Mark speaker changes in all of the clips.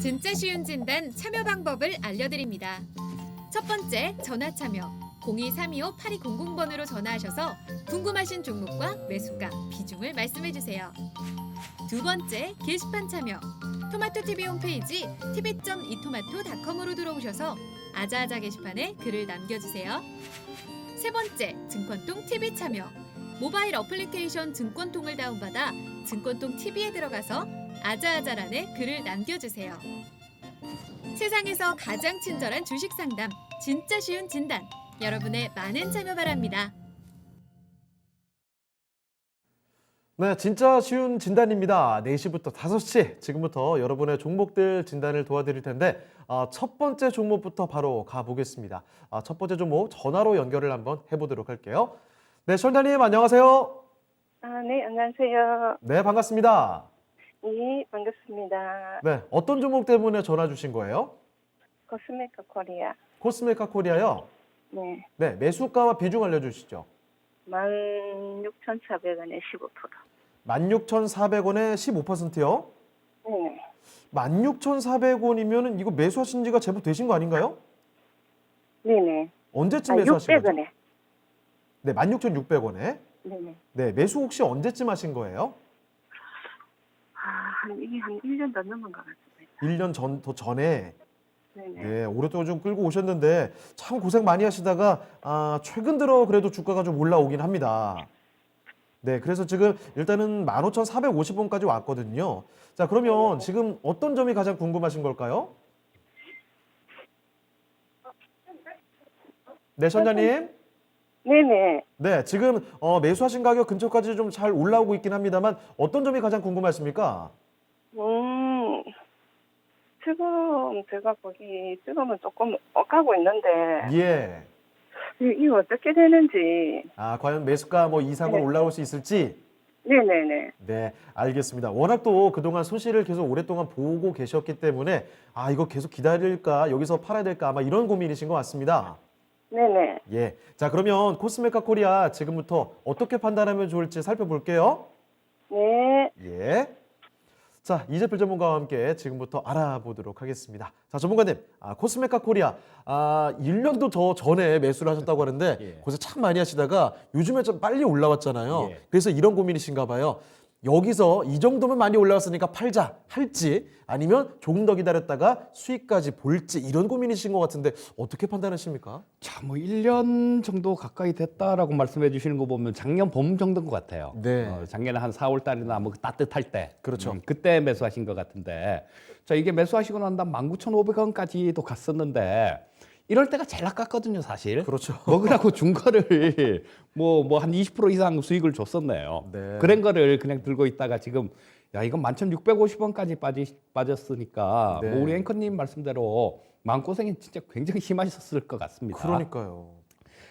Speaker 1: 진짜 쉬운 진단 참여 방법을 알려드립니다. 첫 번째, 전화 참여. 02-325-8200번으로 전화하셔서 궁금하신 종목과 매수가, 비중을 말씀해주세요. 두 번째, 게시판 참여. 토마토TV 홈페이지 tv.이토마토.com으로 들어오셔서 아자아자 게시판에 글을 남겨주세요. 세 번째, 증권통 TV 참여. 모바일 어플리케이션 증권통을 다운받아 증권통 TV에 들어가서 아자아자란에 글을 남겨주세요. 세상에서 가장 친절한 주식 상담, 진짜 쉬운 진단. 여러분의 많은 참여 바랍니다.
Speaker 2: 네, 진짜 쉬운 진단입니다. 4시부터 5시 지금부터 여러분의 종목들 진단을 도와드릴 텐데 첫 번째 종목부터 바로 가보겠습니다. 첫 번째 종목 전화로 연결을 한번 해보도록 할게요. 네, 시청자님 안녕하세요.
Speaker 3: 네, 안녕하세요.
Speaker 2: 네, 반갑습니다.
Speaker 3: 예, 반갑습니다.
Speaker 2: 네, 어떤 종목 때문에 전화 주신 거예요?
Speaker 3: 코스메카 코리아.
Speaker 2: 코스메카 코리아요?
Speaker 3: 네,
Speaker 2: 네, 매수가와 비중 알려주시죠.
Speaker 3: 16,400원에 15%.
Speaker 2: 16,400원에 15%요?
Speaker 3: 네네.
Speaker 2: 16,400원이면 이거 매수하신 지가 제법 되신 거 아닌가요?
Speaker 3: 네네.
Speaker 2: 언제쯤 매수하신 거죠?
Speaker 3: 600원에.
Speaker 2: 네, 16,600원에.
Speaker 3: 네네.
Speaker 2: 네, 매수 혹시 언제쯤 하신 거예요?
Speaker 3: 이게 한 1년 더 넘은 것 같습니다.
Speaker 2: 1년 더 전에.
Speaker 3: 네네.
Speaker 2: 네, 오랫동안 좀 끌고 오셨는데 참 고생 많이 하시다가 최근 들어 그래도 주가가 좀 올라오긴 합니다. 네, 그래서 지금 일단은 15,450원까지 왔거든요. 자, 그러면 지금 어떤 점이 가장 궁금하신 걸까요? 네, 선자님.
Speaker 3: 네네.
Speaker 2: 네, 지금 매수하신 가격 근처까지 좀 잘 올라오고 있긴 합니다만 어떤 점이 가장 궁금하십니까?
Speaker 3: 지금 제가 거기 지금은 조금 가고 있는데
Speaker 2: 예.
Speaker 3: 이거 어떻게 되는지.
Speaker 2: 과연 매수가 뭐 이상으로
Speaker 3: 네.
Speaker 2: 올라올 수 있을지?
Speaker 3: 네네네.
Speaker 2: 네, 알겠습니다. 워낙 또 그동안 손실을 계속 오랫동안 보고 계셨기 때문에 이거 계속 기다릴까, 여기서 팔아야 될까 아마 이런 고민이신 것 같습니다.
Speaker 3: 네네.
Speaker 2: 예. 자, 그러면 코스메카 코리아 지금부터 어떻게 판단하면 좋을지 살펴볼게요.
Speaker 3: 네.
Speaker 2: 예. 자, 이재필 전문가와 함께 지금부터 알아보도록 하겠습니다. 자, 전문가님, 코스메카 코리아, 1년도 더 전에 매수를 하셨다고 하는데,
Speaker 4: 예.
Speaker 2: 거기서 참 많이 하시다가 요즘에 좀 빨리 올라왔잖아요.
Speaker 4: 예.
Speaker 2: 그래서 이런 고민이신가 봐요. 여기서 이 정도면 많이 올라왔으니까 팔자 할지, 아니면 조금 더 기다렸다가 수익까지 볼지, 이런 고민이신 것 같은데, 어떻게 판단하십니까?
Speaker 4: 자, 뭐 1년 정도 가까이 됐다라고 말씀해 주시는 거 보면 작년 봄 정도인 것 같아요.
Speaker 2: 네.
Speaker 4: 작년에 한 4월 달이나 뭐 따뜻할 때.
Speaker 2: 그렇죠.
Speaker 4: 그때 매수하신 것 같은데. 자, 이게 매수하시고 난 다음 19,500원까지도 갔었는데 이럴 때가 제일 아깝거든요, 사실.
Speaker 2: 그렇죠.
Speaker 4: 먹으라고 준 거를 뭐 한 20% 이상 수익을 줬었네요.
Speaker 2: 네.
Speaker 4: 그런 거를 그냥 들고 있다가 지금 야, 이건 11,650원까지 빠졌으니까
Speaker 2: 네.
Speaker 4: 뭐 우리 앵커님 말씀대로 마음고생이 진짜 굉장히 심하셨을 것 같습니다.
Speaker 2: 그러니까요.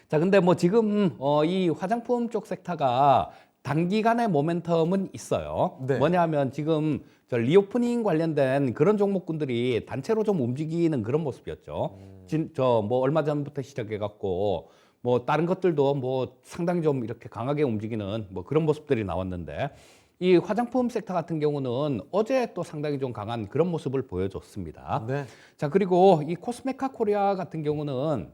Speaker 4: 자, 근데 뭐 지금 이 화장품 쪽 섹터가 단기간의 모멘텀은 있어요.
Speaker 2: 네.
Speaker 4: 뭐냐면 지금 저 리오프닝 관련된 그런 종목군들이 단체로 좀 움직이는 그런 모습이었죠. 저 뭐 얼마 전부터 시작해갖고 뭐 다른 것들도 뭐 상당히 좀 이렇게 강하게 움직이는 뭐 그런 모습들이 나왔는데 이 화장품 섹터 같은 경우는 어제 또 상당히 좀 강한 그런 모습을 보여줬습니다.
Speaker 2: 네.
Speaker 4: 자, 그리고 이 코스메카 코리아 같은 경우는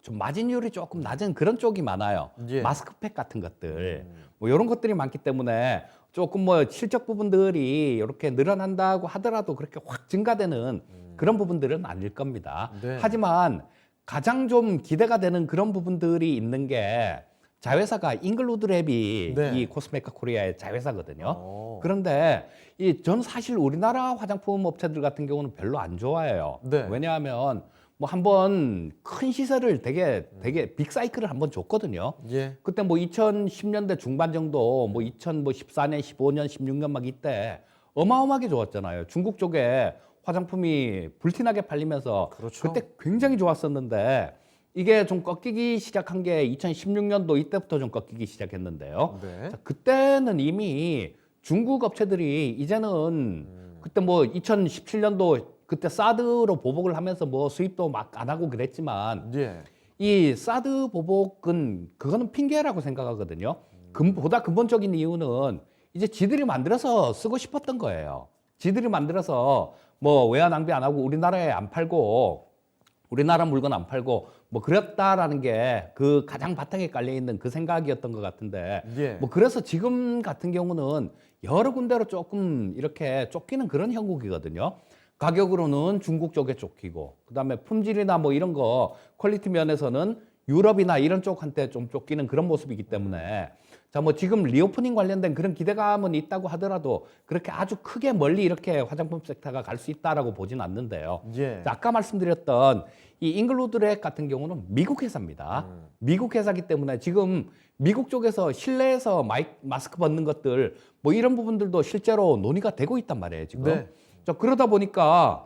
Speaker 4: 좀 마진율이 조금 낮은 그런 쪽이 많아요.
Speaker 2: 예.
Speaker 4: 마스크팩 같은 것들, 뭐 이런 것들이 많기 때문에 조금 뭐 실적 부분들이 이렇게 늘어난다고 하더라도 그렇게 확 증가되는 그런 부분들은 아닐 겁니다.
Speaker 2: 네.
Speaker 4: 하지만 가장 좀 기대가 되는 그런 부분들이 있는 게 자회사가 잉글로드랩이
Speaker 2: 네.
Speaker 4: 이 코스메카 코리아의 자회사거든요.
Speaker 2: 오.
Speaker 4: 그런데 전 사실 우리나라 화장품 업체들 같은 경우는 별로 안 좋아해요.
Speaker 2: 네.
Speaker 4: 왜냐하면 뭐 한번 큰 시세를 되게 빅사이클을 한번 줬거든요.
Speaker 2: 예.
Speaker 4: 그때 뭐 2010년대 중반 정도 뭐 2014년, 15년, 16년 막 이때 어마어마하게 좋았잖아요. 중국 쪽에 화장품이 불티나게 팔리면서
Speaker 2: 그렇죠.
Speaker 4: 그때 굉장히 좋았었는데 이게 좀 꺾이기 시작한 게 2016년도 이때부터 좀 꺾이기 시작했는데요.
Speaker 2: 네.
Speaker 4: 자, 그때는 이미 중국 업체들이 이제는 그때 뭐 2017년도 그때 사드로 보복을 하면서 뭐 수입도 막 안 하고 그랬지만
Speaker 2: 예.
Speaker 4: 이 사드 보복은 그거는 핑계라고 생각하거든요. 보다 근본적인 이유는 이제 지들이 만들어서 쓰고 싶었던 거예요. 지들이 만들어서 뭐 외화 낭비 안 하고 우리나라에 안 팔고 우리나라 물건 안 팔고 뭐 그랬다라는 게 그 가장 바탕에 깔려 있는 그 생각이었던 것 같은데
Speaker 2: 예.
Speaker 4: 뭐 그래서 지금 같은 경우는 여러 군데로 조금 이렇게 쫓기는 그런 형국이거든요. 가격으로는 중국 쪽에 쫓기고 그다음에 품질이나 뭐 이런 거 퀄리티 면에서는 유럽이나 이런 쪽한테 좀 쫓기는 그런 모습이기 때문에 자, 뭐 지금 리오프닝 관련된 그런 기대감은 있다고 하더라도 그렇게 아주 크게 멀리 이렇게 화장품 섹터가 갈 수 있다라고 보진 않는데요.
Speaker 2: 예.
Speaker 4: 자, 아까 말씀드렸던 이 잉글로드렉 같은 경우는 미국 회사입니다. 미국 회사기 때문에 지금 미국 쪽에서 실내에서 마스크 벗는 것들 뭐 이런 부분들도 실제로 논의가 되고 있단 말이에요, 지금.
Speaker 2: 네.
Speaker 4: 자, 그러다 보니까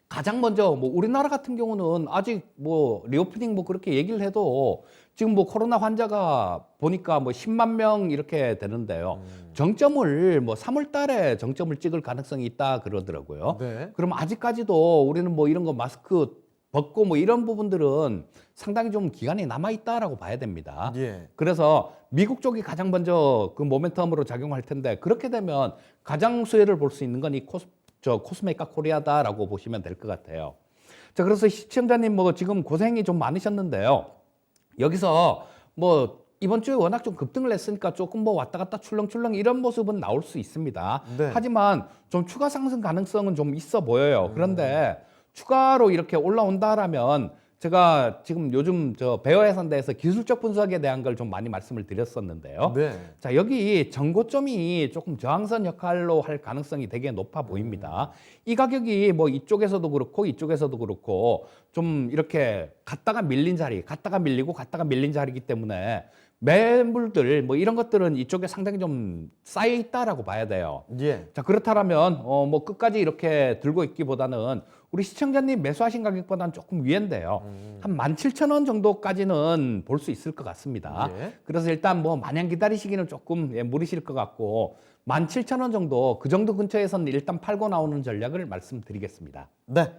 Speaker 4: 가장 먼저 뭐 우리나라 같은 경우는 아직 뭐 리오프닝 뭐 그렇게 얘기를 해도 지금 뭐 코로나 환자가 보니까 뭐 10만 명 이렇게 되는데요. 정점을 뭐 3월 달에 정점을 찍을 가능성이 있다 그러더라고요.
Speaker 2: 네.
Speaker 4: 그럼 아직까지도 우리는 뭐 이런 거 마스크 벗고 뭐 이런 부분들은 상당히 좀 기간이 남아 있다라고 봐야 됩니다.
Speaker 2: 예.
Speaker 4: 그래서 미국 쪽이 가장 먼저 그 모멘텀으로 작용할 텐데 그렇게 되면 가장 수혜를 볼 수 있는 건 이 코스메카 코리아다라고 보시면 될 것 같아요. 자, 그래서 시청자님 뭐 지금 고생이 좀 많으셨는데요. 여기서 뭐 이번 주에 워낙 좀 급등을 했으니까 조금 뭐 왔다 갔다 출렁출렁 이런 모습은 나올 수 있습니다.
Speaker 2: 네.
Speaker 4: 하지만 좀 추가 상승 가능성은 좀 있어 보여요. 그런데 추가로 이렇게 올라온다라면 제가 지금 요즘 저 베어해상대에서 기술적 분석에 대한 걸 좀 많이 말씀을 드렸었는데요.
Speaker 2: 네.
Speaker 4: 자, 여기 전고점이 조금 저항선 역할로 할 가능성이 되게 높아 보입니다. 이 가격이 뭐 이쪽에서도 그렇고 이쪽에서도 그렇고 좀 이렇게 갔다가 밀린 자리, 갔다가 밀리고 갔다가 밀린 자리이기 때문에 매물들 뭐 이런 것들은 이쪽에 상당히 좀 쌓여 있다라고 봐야 돼요.
Speaker 2: 예.
Speaker 4: 자, 그렇다면 뭐 끝까지 이렇게 들고 있기보다는 우리 시청자님 매수하신 가격보다는 조금 위인데요. 한 17,000원 정도까지는 볼 수 있을 것 같습니다.
Speaker 2: 예.
Speaker 4: 그래서 일단 뭐 마냥 기다리시기는 조금 무리실 것 같고 17,000원 정도 그 정도 근처에서는 일단 팔고 나오는 전략을 말씀드리겠습니다.
Speaker 2: 네.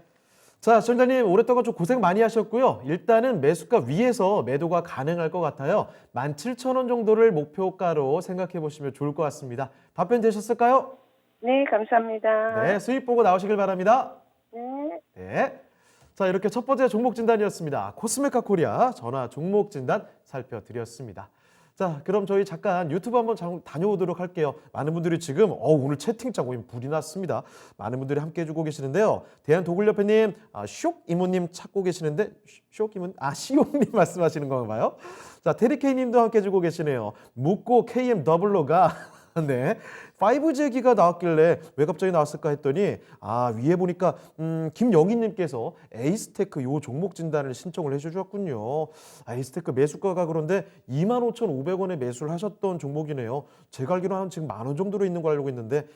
Speaker 2: 자, 시청자님 오랫동안 좀 고생 많이 하셨고요. 일단은 매수가 위에서 매도가 가능할 것 같아요. 17,000원 정도를 목표가로 생각해 보시면 좋을 것 같습니다. 답변 되셨을까요?
Speaker 3: 네, 감사합니다.
Speaker 2: 네, 수익 보고 나오시길 바랍니다.
Speaker 3: 네.
Speaker 2: 네. 자, 이렇게 첫 번째 종목 진단이었습니다. 코스메카 코리아 전화 종목 진단 살펴드렸습니다. 자, 그럼 저희 잠깐 유튜브 한번 다녀오도록 할게요. 많은 분들이 지금 오늘 채팅창 오면 불이 났습니다. 많은 분들이 함께 해주고 계시는데요. 대한도굴협회님, 쇼 이모님 찾고 계시는데 쇼 이모, 시용님 말씀하시는 건가 봐요. 자, 테리케이님도 함께 해주고 계시네요. 묵고 KMW가 네, 5G 얘기가 나왔길래 왜 갑자기 나왔을까 했더니 위에 보니까 김영희님께서 에이스테크 요 종목 진단을 신청을 해주셨군요. 에이스테크 매수가가 그런데 25,500원에 매수를 하셨던 종목이네요. 제가 알기로는 지금 10,000원 정도로 있는 걸 알고 있는데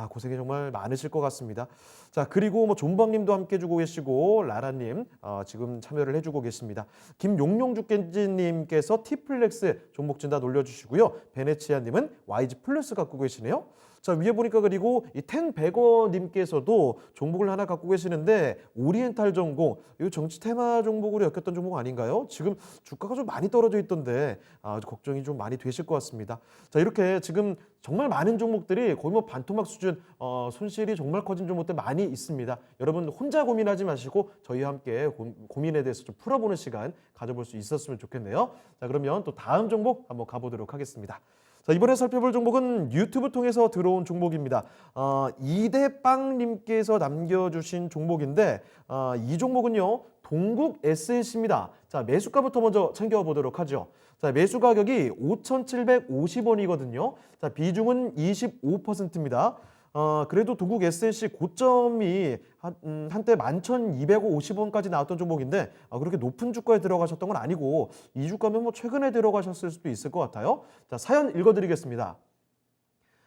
Speaker 2: 고생이 정말 많으실 것 같습니다. 자, 그리고 뭐 존박님도 함께 해주고 계시고 라라님 지금 참여를 해주고 계십니다. 김용용주께님께서 T플렉스 종목 진단 올려주시고요. 베네치아님은 YG 플러스 갖고 계시네요. 자, 위에 보니까 그리고 이 탱백어님께서도 종목을 하나 갖고 계시는데 오리엔탈 전공, 이 정치 테마 종목으로 엮였던 종목 아닌가요? 지금 주가가 좀 많이 떨어져 있던데 걱정이 좀 많이 되실 것 같습니다. 자, 이렇게 지금 정말 많은 종목들이 거의 뭐 반토막 수준 손실이 정말 커진 종목들 많이 있습니다. 여러분 혼자 고민하지 마시고 저희와 함께 고민에 대해서 좀 풀어보는 시간 가져볼 수 있었으면 좋겠네요. 자, 그러면 또 다음 종목 한번 가보도록 하겠습니다. 자, 이번에 살펴볼 종목은 유튜브 통해서 들어온 종목입니다. 이대빵님께서 남겨주신 종목인데 이 종목은요 동국 SNC입니다. 자, 매수가부터 먼저 챙겨보도록 하죠. 자, 매수 가격이 5,750원이거든요. 자, 비중은 25%입니다. 그래도 동국 SNC 고점이 한때 11,250원까지 나왔던 종목인데 그렇게 높은 주가에 들어가셨던 건 아니고 이 주가면 뭐 최근에 들어가셨을 수도 있을 것 같아요. 자, 사연 읽어드리겠습니다.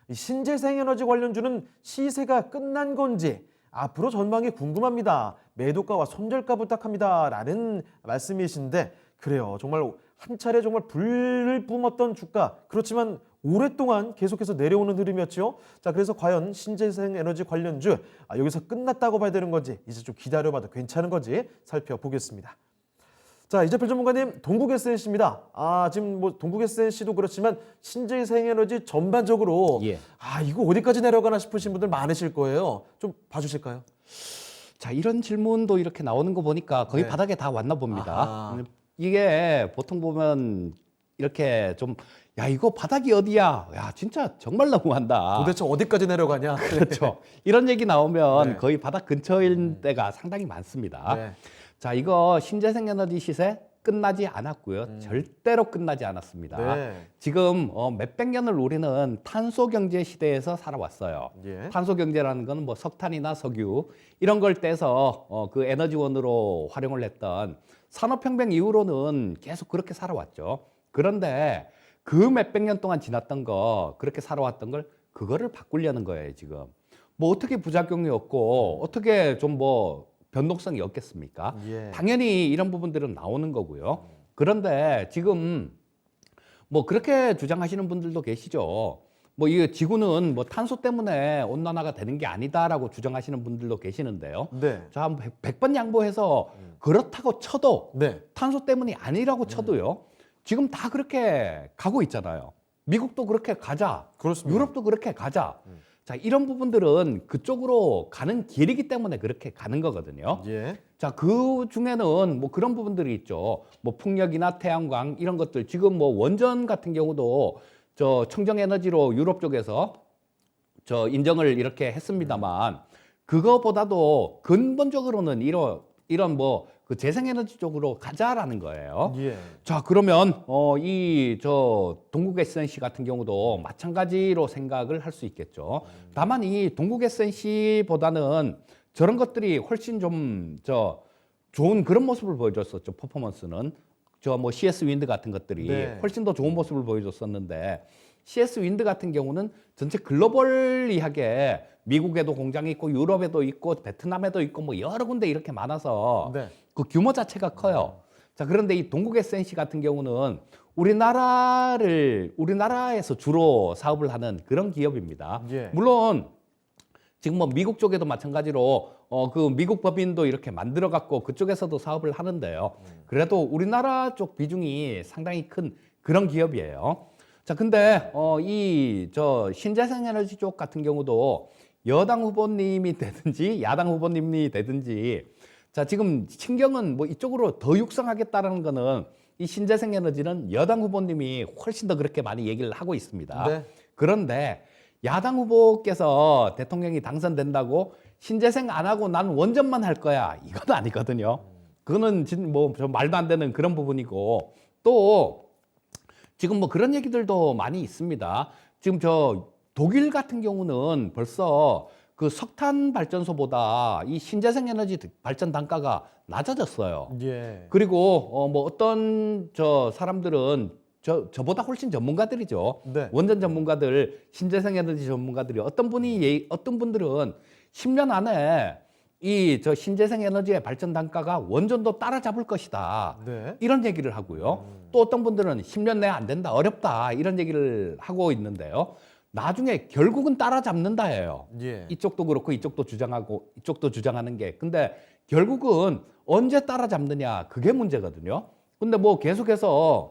Speaker 2: 이 신재생에너지 관련주는 시세가 끝난 건지 앞으로 전망이 궁금합니다. 매도가와 손절가 부탁합니다. 라는 말씀이신데 그래요. 정말 한 차례 정말 불을 뿜었던 주가 그렇지만 오랫동안 계속해서 내려오는 흐름이었죠. 자, 그래서 과연 신재생에너지 관련주 여기서 끝났다고 봐야 되는 건지 이제 좀 기다려봐도 괜찮은 건지 살펴보겠습니다. 자, 이재필 전문가님, 동국 SNC입니다. 지금 뭐 동국 SNC도 그렇지만 신재생에너지 전반적으로
Speaker 4: 예.
Speaker 2: 이거 어디까지 내려가나 싶으신 분들 많으실 거예요. 좀 봐주실까요?
Speaker 4: 자, 이런 질문도 이렇게 나오는 거 보니까 거의
Speaker 2: 네.
Speaker 4: 바닥에 다 왔나 봅니다.
Speaker 2: 아하.
Speaker 4: 이게 보통 보면 이렇게 좀, 야, 이거 바닥이 어디야? 야, 진짜 정말 너무한다.
Speaker 2: 도대체 어디까지 내려가냐?
Speaker 4: 그렇죠. 이런 얘기 나오면
Speaker 2: 네.
Speaker 4: 거의 바닥 근처일 때가 상당히 많습니다.
Speaker 2: 네.
Speaker 4: 자, 이거 신재생 에너지 시세 끝나지 않았고요. 절대로 끝나지 않았습니다.
Speaker 2: 네.
Speaker 4: 지금 몇백 년을 우리는 탄소 경제 시대에서 살아왔어요.
Speaker 2: 예.
Speaker 4: 탄소 경제라는 건 뭐 석탄이나 석유 이런 걸 떼서 그 에너지원으로 활용을 했던 산업혁명 이후로는 계속 그렇게 살아왔죠. 그런데 그 몇백 년 동안 지났던 거 그렇게 살아왔던 걸 그거를 바꾸려는 거예요, 지금. 뭐 어떻게 부작용이 없고 어떻게 좀 뭐 변동성이 없겠습니까?
Speaker 2: 예.
Speaker 4: 당연히 이런 부분들은 나오는 거고요. 그런데 지금 뭐 그렇게 주장하시는 분들도 계시죠. 뭐 이 지구는 뭐 탄소 때문에 온난화가 되는 게 아니다라고 주장하시는 분들도 계시는데요.
Speaker 2: 네.
Speaker 4: 자, 한 100번 양보해서 그렇다고 쳐도
Speaker 2: 네.
Speaker 4: 탄소 때문이 아니라고 쳐도요. 지금 다 그렇게 가고 있잖아요. 미국도 그렇게 가자.
Speaker 2: 그렇습니다.
Speaker 4: 유럽도 그렇게 가자. 자, 이런 부분들은 그쪽으로 가는 길이기 때문에 그렇게 가는 거거든요.
Speaker 2: 예.
Speaker 4: 자, 그 중에는 뭐 그런 부분들이 있죠. 뭐 풍력이나 태양광 이런 것들 지금 뭐 원전 같은 경우도 저 청정 에너지로 유럽 쪽에서 저 인정을 이렇게 했습니다만 그거보다도 근본적으로는 이런 뭐 그 재생에너지 쪽으로 가자라는 거예요.
Speaker 2: 예.
Speaker 4: 자, 그러면 이 저 동국 SNC 같은 경우도 마찬가지로 생각을 할 수 있겠죠. 다만 이 동국 SNC보다는 저런 것들이 훨씬 좀 저 좋은 그런 모습을 보여줬었죠. 퍼포먼스는 저 뭐 CS 윈드 같은 것들이
Speaker 2: 네.
Speaker 4: 훨씬 더 좋은 모습을 보여줬었는데 CS 윈드 같은 경우는 전체 글로벌리하게 미국에도 공장이 있고 유럽에도 있고 베트남에도 있고 뭐 여러 군데 이렇게 많아서
Speaker 2: 네.
Speaker 4: 그 규모 자체가 커요. 자, 그런데 이 동국 SNC 같은 경우는 우리나라에서 주로 사업을 하는 그런 기업입니다.
Speaker 2: 예.
Speaker 4: 물론 지금 뭐 미국 쪽에도 마찬가지로 그 미국 법인도 이렇게 만들어 갖고 그쪽에서도 사업을 하는데요. 그래도 우리나라 쪽 비중이 상당히 큰 그런 기업이에요. 자, 근데 이 저 신재생 에너지 쪽 같은 경우도 여당 후보님이 되든지 야당 후보님이 되든지 자, 지금 신경은 뭐 이쪽으로 더 육성하겠다라는 거는 이 신재생 에너지는 여당 후보님이 훨씬 더 그렇게 많이 얘기를 하고 있습니다.
Speaker 2: 네.
Speaker 4: 그런데 야당 후보께서 대통령이 당선된다고 신재생 안 하고 난 원전만 할 거야. 이건 아니거든요. 그거는 뭐 좀 말도 안 되는 그런 부분이고 또 지금 뭐 그런 얘기들도 많이 있습니다. 지금 저 독일 같은 경우는 벌써 그 석탄 발전소보다 이 신재생 에너지 발전 단가가 낮아졌어요.
Speaker 2: 예.
Speaker 4: 그리고 뭐 어떤 저 사람들은 저보다 훨씬 전문가들이죠.
Speaker 2: 네.
Speaker 4: 원전 전문가들, 신재생 에너지 전문가들이 어떤 분들은 10년 안에 이 저 신재생 에너지의 발전 단가가 원전도 따라잡을 것이다.
Speaker 2: 네.
Speaker 4: 이런 얘기를 하고요. 또 어떤 분들은 10년 내에 안 된다, 어렵다 이런 얘기를 하고 있는데요. 나중에 결국은 따라잡는다예요.
Speaker 2: 예.
Speaker 4: 이쪽도 그렇고 이쪽도 주장하고 이쪽도 주장하는 게. 근데 결국은 언제 따라잡느냐 그게 문제거든요. 근데 뭐 계속해서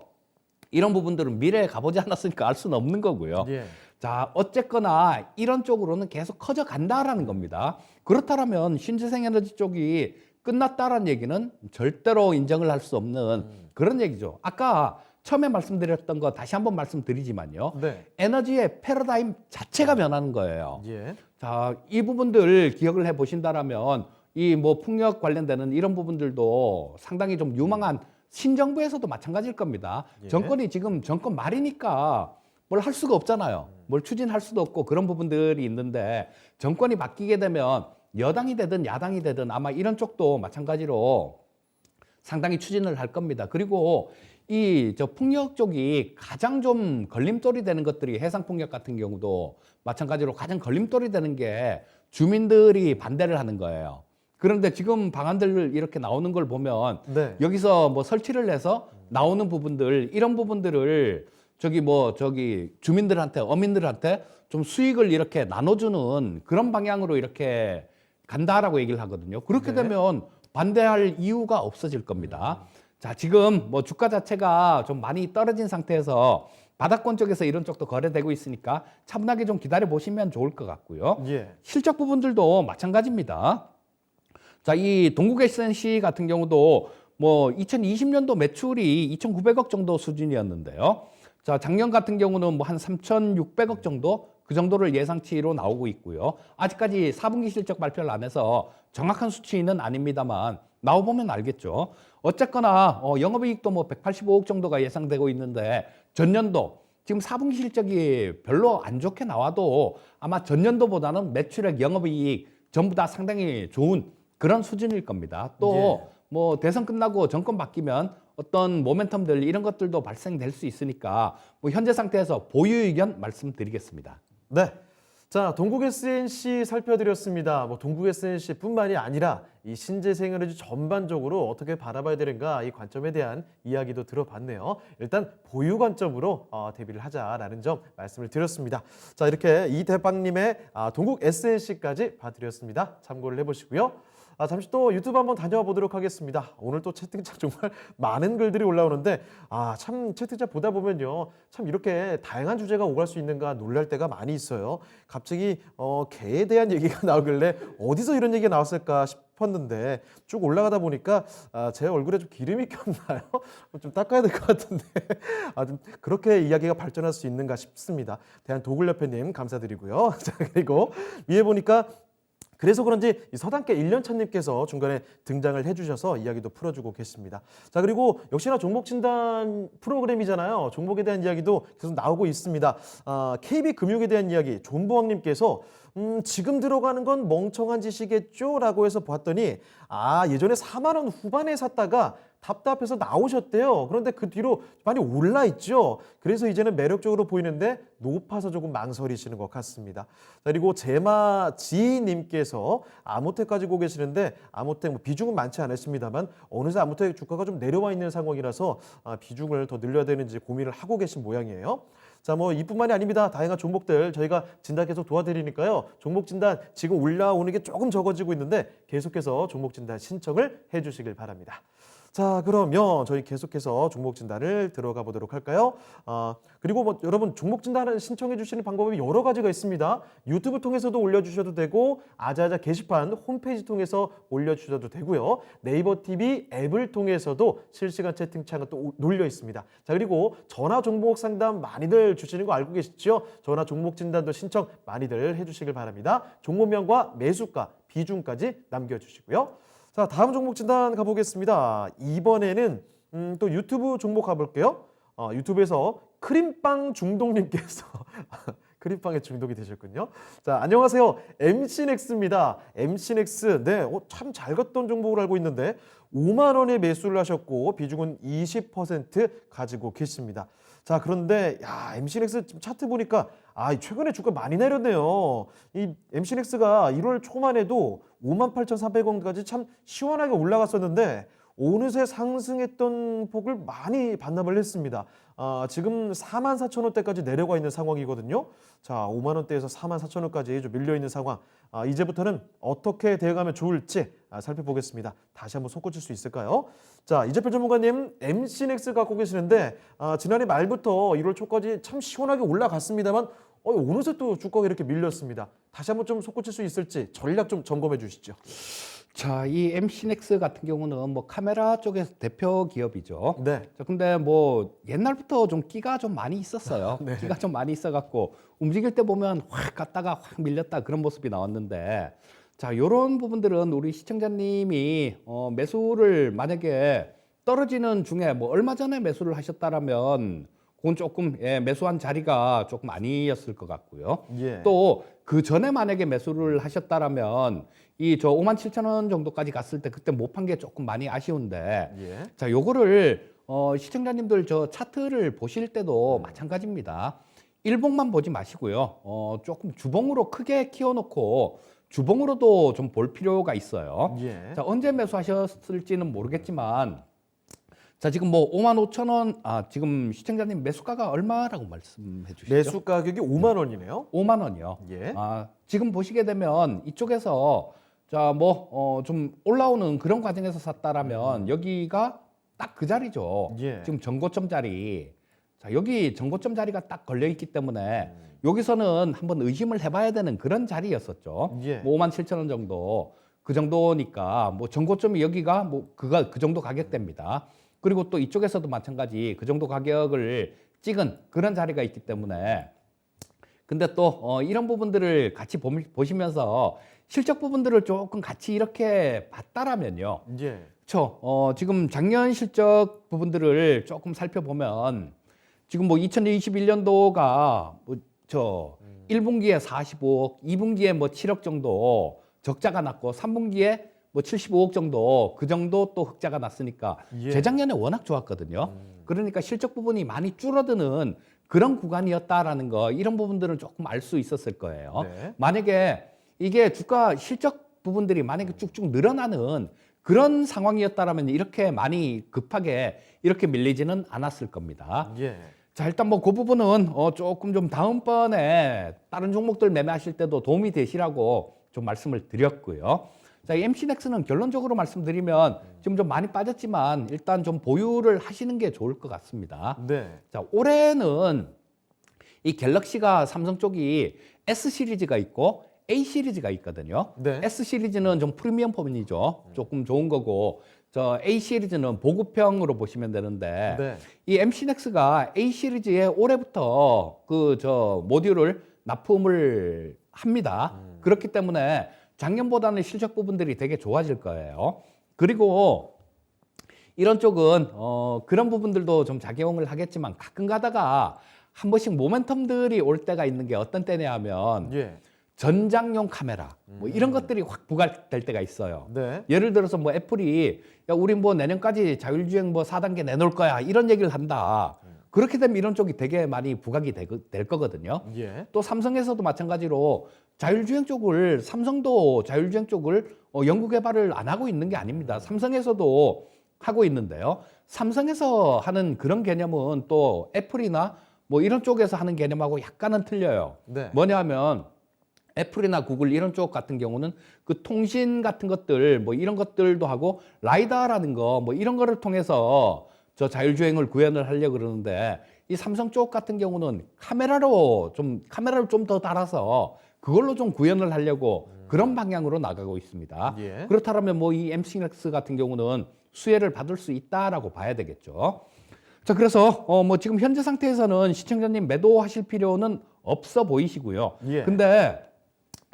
Speaker 4: 이런 부분들은 미래에 가보지 않았으니까 알 수는 없는 거고요.
Speaker 2: 예.
Speaker 4: 자, 어쨌거나 이런 쪽으로는 계속 커져 간다라는 겁니다. 그렇다면 신재생 에너지 쪽이 끝났다라는 얘기는 절대로 인정을 할 수 없는 그런 얘기죠. 아까 처음에 말씀드렸던 거 다시 한번 말씀드리지만요.
Speaker 2: 네.
Speaker 4: 에너지의 패러다임 자체가 변하는 거예요.
Speaker 2: 예.
Speaker 4: 자, 이 부분들 기억을 해 보신다라면 이 뭐 풍력 관련되는 이런 부분들도 상당히 좀 유망한 신정부에서도 마찬가지일 겁니다.
Speaker 2: 예.
Speaker 4: 정권이 지금 정권 말이니까 뭘 할 수가 없잖아요. 뭘 추진할 수도 없고 그런 부분들이 있는데 정권이 바뀌게 되면 여당이 되든 야당이 되든 아마 이런 쪽도 마찬가지로 상당히 추진을 할 겁니다. 그리고 이 저 풍력 쪽이 가장 좀 걸림돌이 되는 것들이 해상 풍력 같은 경우도 마찬가지로 가장 걸림돌이 되는 게 주민들이 반대를 하는 거예요. 그런데 지금 방안들 이렇게 나오는 걸 보면
Speaker 2: 네.
Speaker 4: 여기서 뭐 설치를 해서 나오는 부분들 이런 부분들을 저기 주민들한테 어민들한테 좀 수익을 이렇게 나눠주는 그런 방향으로 이렇게 간다라고 얘기를 하거든요. 그렇게
Speaker 2: 네.
Speaker 4: 되면 반대할 이유가 없어질 겁니다. 자, 지금 뭐 주가 자체가 좀 많이 떨어진 상태에서 바닥권 쪽에서 이런 쪽도 거래되고 있으니까 차분하게 좀 기다려 보시면 좋을 것 같고요.
Speaker 2: 예.
Speaker 4: 실적 부분들도 마찬가지입니다. 자, 이 동국 SNC 같은 경우도 뭐 2020년도 매출이 2,900억 정도 수준이었는데요. 자, 작년 같은 경우는 뭐 한 3,600억 정도 그 정도를 예상치로 나오고 있고요. 아직까지 4분기 실적 발표를 안 해서 정확한 수치는 아닙니다만 나와보면 알겠죠. 어쨌거나 영업이익도 뭐 185억 정도가 예상되고 있는데 전년도 지금 4분기 실적이 별로 안 좋게 나와도 아마 전년도보다는 매출액, 영업이익 전부 다 상당히 좋은 그런 수준일 겁니다. 또 뭐 대선 끝나고 정권 바뀌면 어떤 모멘텀들 이런 것들도 발생될 수 있으니까 뭐 현재 상태에서 보유 의견 말씀드리겠습니다.
Speaker 2: 네. 자, 동국 SNC 살펴드렸습니다. 뭐 동국 SNC뿐만이 아니라 이 신재생에너지 전반적으로 어떻게 바라봐야 되는가 이 관점에 대한 이야기도 들어봤네요. 일단 보유 관점으로 대비를 하자라는 점 말씀을 드렸습니다. 자, 이렇게 이대빵님의 동국 SNC까지 봐드렸습니다. 참고를 해보시고요. 잠시 또 유튜브 한번 다녀와 보도록 하겠습니다. 오늘 또 채팅창 정말 많은 글들이 올라오는데 참 채팅창 보다 보면요. 참 이렇게 다양한 주제가 오갈 수 있는가 놀랄 때가 많이 있어요. 갑자기 개에 대한 얘기가 나오길래 어디서 이런 얘기가 나왔을까 싶었는데 쭉 올라가다 보니까 제 얼굴에 좀 기름이 꼈나요? 좀 닦아야 될 것 같은데 좀 그렇게 이야기가 발전할 수 있는가 싶습니다. 대한도굴협회님 감사드리고요. 자, 그리고 위에 보니까 그래서 그런지 이 서당계 1년차님께서 중간에 등장을 해주셔서 이야기도 풀어주고 계십니다. 자, 그리고 역시나 종목 진단 프로그램이잖아요. 종목에 대한 이야기도 계속 나오고 있습니다. KB금융에 대한 이야기 존보왕님께서 지금 들어가는 건 멍청한 짓이겠죠? 라고 해서 봤더니 예전에 4만 원 후반에 샀다가 답답해서 나오셨대요. 그런데 그 뒤로 많이 올라 있죠. 그래서 이제는 매력적으로 보이는데 높아서 조금 망설이시는 것 같습니다. 자, 그리고 제마지님께서 아모텍 가지고 계시는데 아모텍 뭐 비중은 많지 않으십니다만 어느새 아모텍 주가가 좀 내려와 있는 상황이라서 비중을 더 늘려야 되는지 고민을 하고 계신 모양이에요. 자, 뭐 이뿐만이 아닙니다. 다양한 종목들 저희가 진단 계속 도와드리니까요. 종목 진단 지금 올라오는 게 조금 적어지고 있는데 계속해서 종목 진단 신청을 해주시길 바랍니다. 자, 그러면 저희 계속해서 종목 진단을 들어가 보도록 할까요? 그리고 뭐 여러분 종목 진단을 신청해 주시는 방법이 여러 가지가 있습니다. 유튜브 통해서도 올려주셔도 되고 아자아자 게시판 홈페이지 통해서 올려주셔도 되고요. 네이버 TV 앱을 통해서도 실시간 채팅창은 또 놀려 있습니다. 자, 그리고 전화 종목 상담 많이들 주시는 거 알고 계시죠? 전화 종목 진단도 신청 많이들 해주시길 바랍니다. 종목명과 매수가, 비중까지 남겨주시고요. 자, 다음 종목 진단 가보겠습니다. 이번에는 또 유튜브 종목 가볼게요. 유튜브에서 크림빵 중독님께서 크림빵에 중독이 되셨군요. 자, 안녕하세요. MC넥스입니다. MC넥스, 네, 참 잘 갔던 종목을 알고 있는데 5만 원에 매수를 하셨고 비중은 20% 가지고 계십니다. 자, 그런데 MC넥스 지금 차트 보니까 최근에 주가 많이 내렸네요. 이 MC넥스가 1월 초만 해도 58,400원까지 참 시원하게 올라갔었는데 어느새 상승했던 폭을 많이 반납을 했습니다. 지금 44,000원대까지 내려가 있는 상황이거든요. 자, 5만 원대에서 44,000원까지 좀 밀려 있는 상황. 이제부터는 어떻게 대응하면 좋을지 살펴보겠습니다. 다시 한번 솟구칠 수 있을까요? 자, 이재필 전문가님 MC넥스 갖고 계시는데 지난해 말부터 1월 초까지 참 시원하게 올라갔습니다만 어느새 또 주가가 이렇게 밀렸습니다. 다시 한번 좀 솟구칠 수 있을지 전략 좀 점검해 주시죠.
Speaker 4: 자, 이 MC넥스 같은 경우는 뭐 카메라 쪽에서 대표 기업이죠.
Speaker 2: 네.
Speaker 4: 자, 근데 뭐 옛날부터 좀 끼가 좀 많이 있었어요.
Speaker 2: 네.
Speaker 4: 끼가 좀 많이 있어갖고 움직일 때 보면 확 갔다가 확 밀렸다 그런 모습이 나왔는데, 자, 이런 부분들은 우리 시청자님이 매수를 만약에 떨어지는 중에 뭐 얼마 전에 매수를 하셨다라면 그건 조금 매수한 자리가 조금 아니었을 것 같고요.
Speaker 2: 예.
Speaker 4: 또 그 전에 만약에 매수를 하셨다라면 이 저 57,000원 정도까지 갔을 때 그때 못 판 게 조금 많이 아쉬운데,
Speaker 2: 예.
Speaker 4: 자, 요거를 시청자님들 저 차트를 보실 때도 마찬가지입니다. 일봉만 보지 마시고요. 조금 주봉으로 크게 키워놓고 주봉으로도 좀 볼 필요가 있어요.
Speaker 2: 예.
Speaker 4: 자, 언제 매수하셨을지는 모르겠지만, 자, 지금 뭐 55,000원, 지금 시청자님 매수가가 얼마라고 말씀해 주시죠?
Speaker 2: 매수 가격이 5만 원이네요.
Speaker 4: 5만 원이요.
Speaker 2: 예.
Speaker 4: 지금 보시게 되면 이쪽에서 자, 뭐 좀 올라오는 그런 과정에서 샀다라면 여기가 딱 그 자리죠.
Speaker 2: 예.
Speaker 4: 지금 전고점 자리. 자, 여기 전고점 자리가 딱 걸려 있기 때문에 여기서는 한번 의심을 해봐야 되는 그런 자리였었죠.
Speaker 2: 예.
Speaker 4: 뭐 5만 7천 원 정도. 그 정도니까 뭐 전고점이 여기가 뭐 그 정도 가격대입니다. 그리고 또 이쪽에서도 마찬가지 그 정도 가격을 찍은 그런 자리가 있기 때문에 근데 또 이런 부분들을 같이 보시면서 실적 부분들을 조금 같이 이렇게 봤다라면요.
Speaker 2: 예.
Speaker 4: 그렇죠. 지금 작년 실적 부분들을 조금 살펴보면 지금 뭐 2021년도가 뭐저 1분기에 45억, 2분기에 뭐 7억 정도 적자가 났고 3분기에 뭐 75억 정도 그 정도 또 흑자가 났으니까
Speaker 2: 예.
Speaker 4: 재작년에 워낙 좋았거든요. 그러니까 실적 부분이 많이 줄어드는 그런 구간이었다라는 거 이런 부분들은 조금 알 수 있었을 거예요.
Speaker 2: 네.
Speaker 4: 만약에 이게 주가 실적 부분들이 만약에 쭉쭉 늘어나는 그런 상황이었다라면 이렇게 많이 급하게 이렇게 밀리지는 않았을 겁니다.
Speaker 2: 예.
Speaker 4: 자, 일단 뭐 그 부분은 조금 좀 다음번에 다른 종목들 매매하실 때도 도움이 되시라고 좀 말씀을 드렸고요. 자, 이 MC넥스는 결론적으로 말씀드리면 지금 좀 많이 빠졌지만 일단 좀 보유를 하시는 게 좋을 것 같습니다.
Speaker 2: 네.
Speaker 4: 자, 올해는 이 갤럭시가 삼성 쪽이 S 시리즈가 있고 A 시리즈가 있거든요.
Speaker 2: 네.
Speaker 4: S 시리즈는 좀 프리미엄 폰이죠. 조금 좋은 거고 저 A 시리즈는 보급형으로 보시면 되는데
Speaker 2: 네.
Speaker 4: 이 MC넥스가 A 시리즈에 올해부터 그 저 모듈을 납품을 합니다. 그렇기 때문에 작년보다는 실적 부분들이 되게 좋아질 거예요. 그리고 이런 쪽은 그런 부분들도 좀 작용을 하겠지만 가끔 가다가 한 번씩 모멘텀들이 올 때가 있는 게 어떤 때냐 하면
Speaker 2: 예.
Speaker 4: 전장용 카메라 뭐 이런 것들이 확 부각될 때가 있어요.
Speaker 2: 네.
Speaker 4: 예를 들어서 뭐 애플이 야 우리 뭐 내년까지 자율주행 뭐 4단계 내놓을 거야 이런 얘기를 한다. 그렇게 되면 이런 쪽이 되게 많이 부각이 될 거거든요.
Speaker 2: 예.
Speaker 4: 또 삼성에서도 마찬가지로 자율주행 쪽을 삼성도 자율주행 쪽을 연구 개발을 안 하고 있는 게 아닙니다. 삼성에서도 하고 있는데요. 삼성에서 하는 그런 개념은 또 애플이나 뭐 이런 쪽에서 하는 개념하고 약간은 틀려요.
Speaker 2: 네.
Speaker 4: 뭐냐면 애플이나 구글 이런 쪽 같은 경우는 그 통신 같은 것들 뭐 이런 것들도 하고 라이다라는 거 뭐 이런 거를 통해서 저 자율주행을 구현을 하려고 그러는데 이 삼성 쪽 같은 경우는 카메라를 좀 더 달아서 그걸로 좀 구현을 하려고 그런 방향으로 나가고 있습니다.
Speaker 2: 예.
Speaker 4: 그렇다면 뭐 이 MC넥스 같은 경우는 수혜를 받을 수 있다라고 봐야 되겠죠. 자, 그래서 뭐 지금 현재 상태에서는 시청자님 매도하실 필요는 없어 보이시고요.
Speaker 2: 예.
Speaker 4: 근데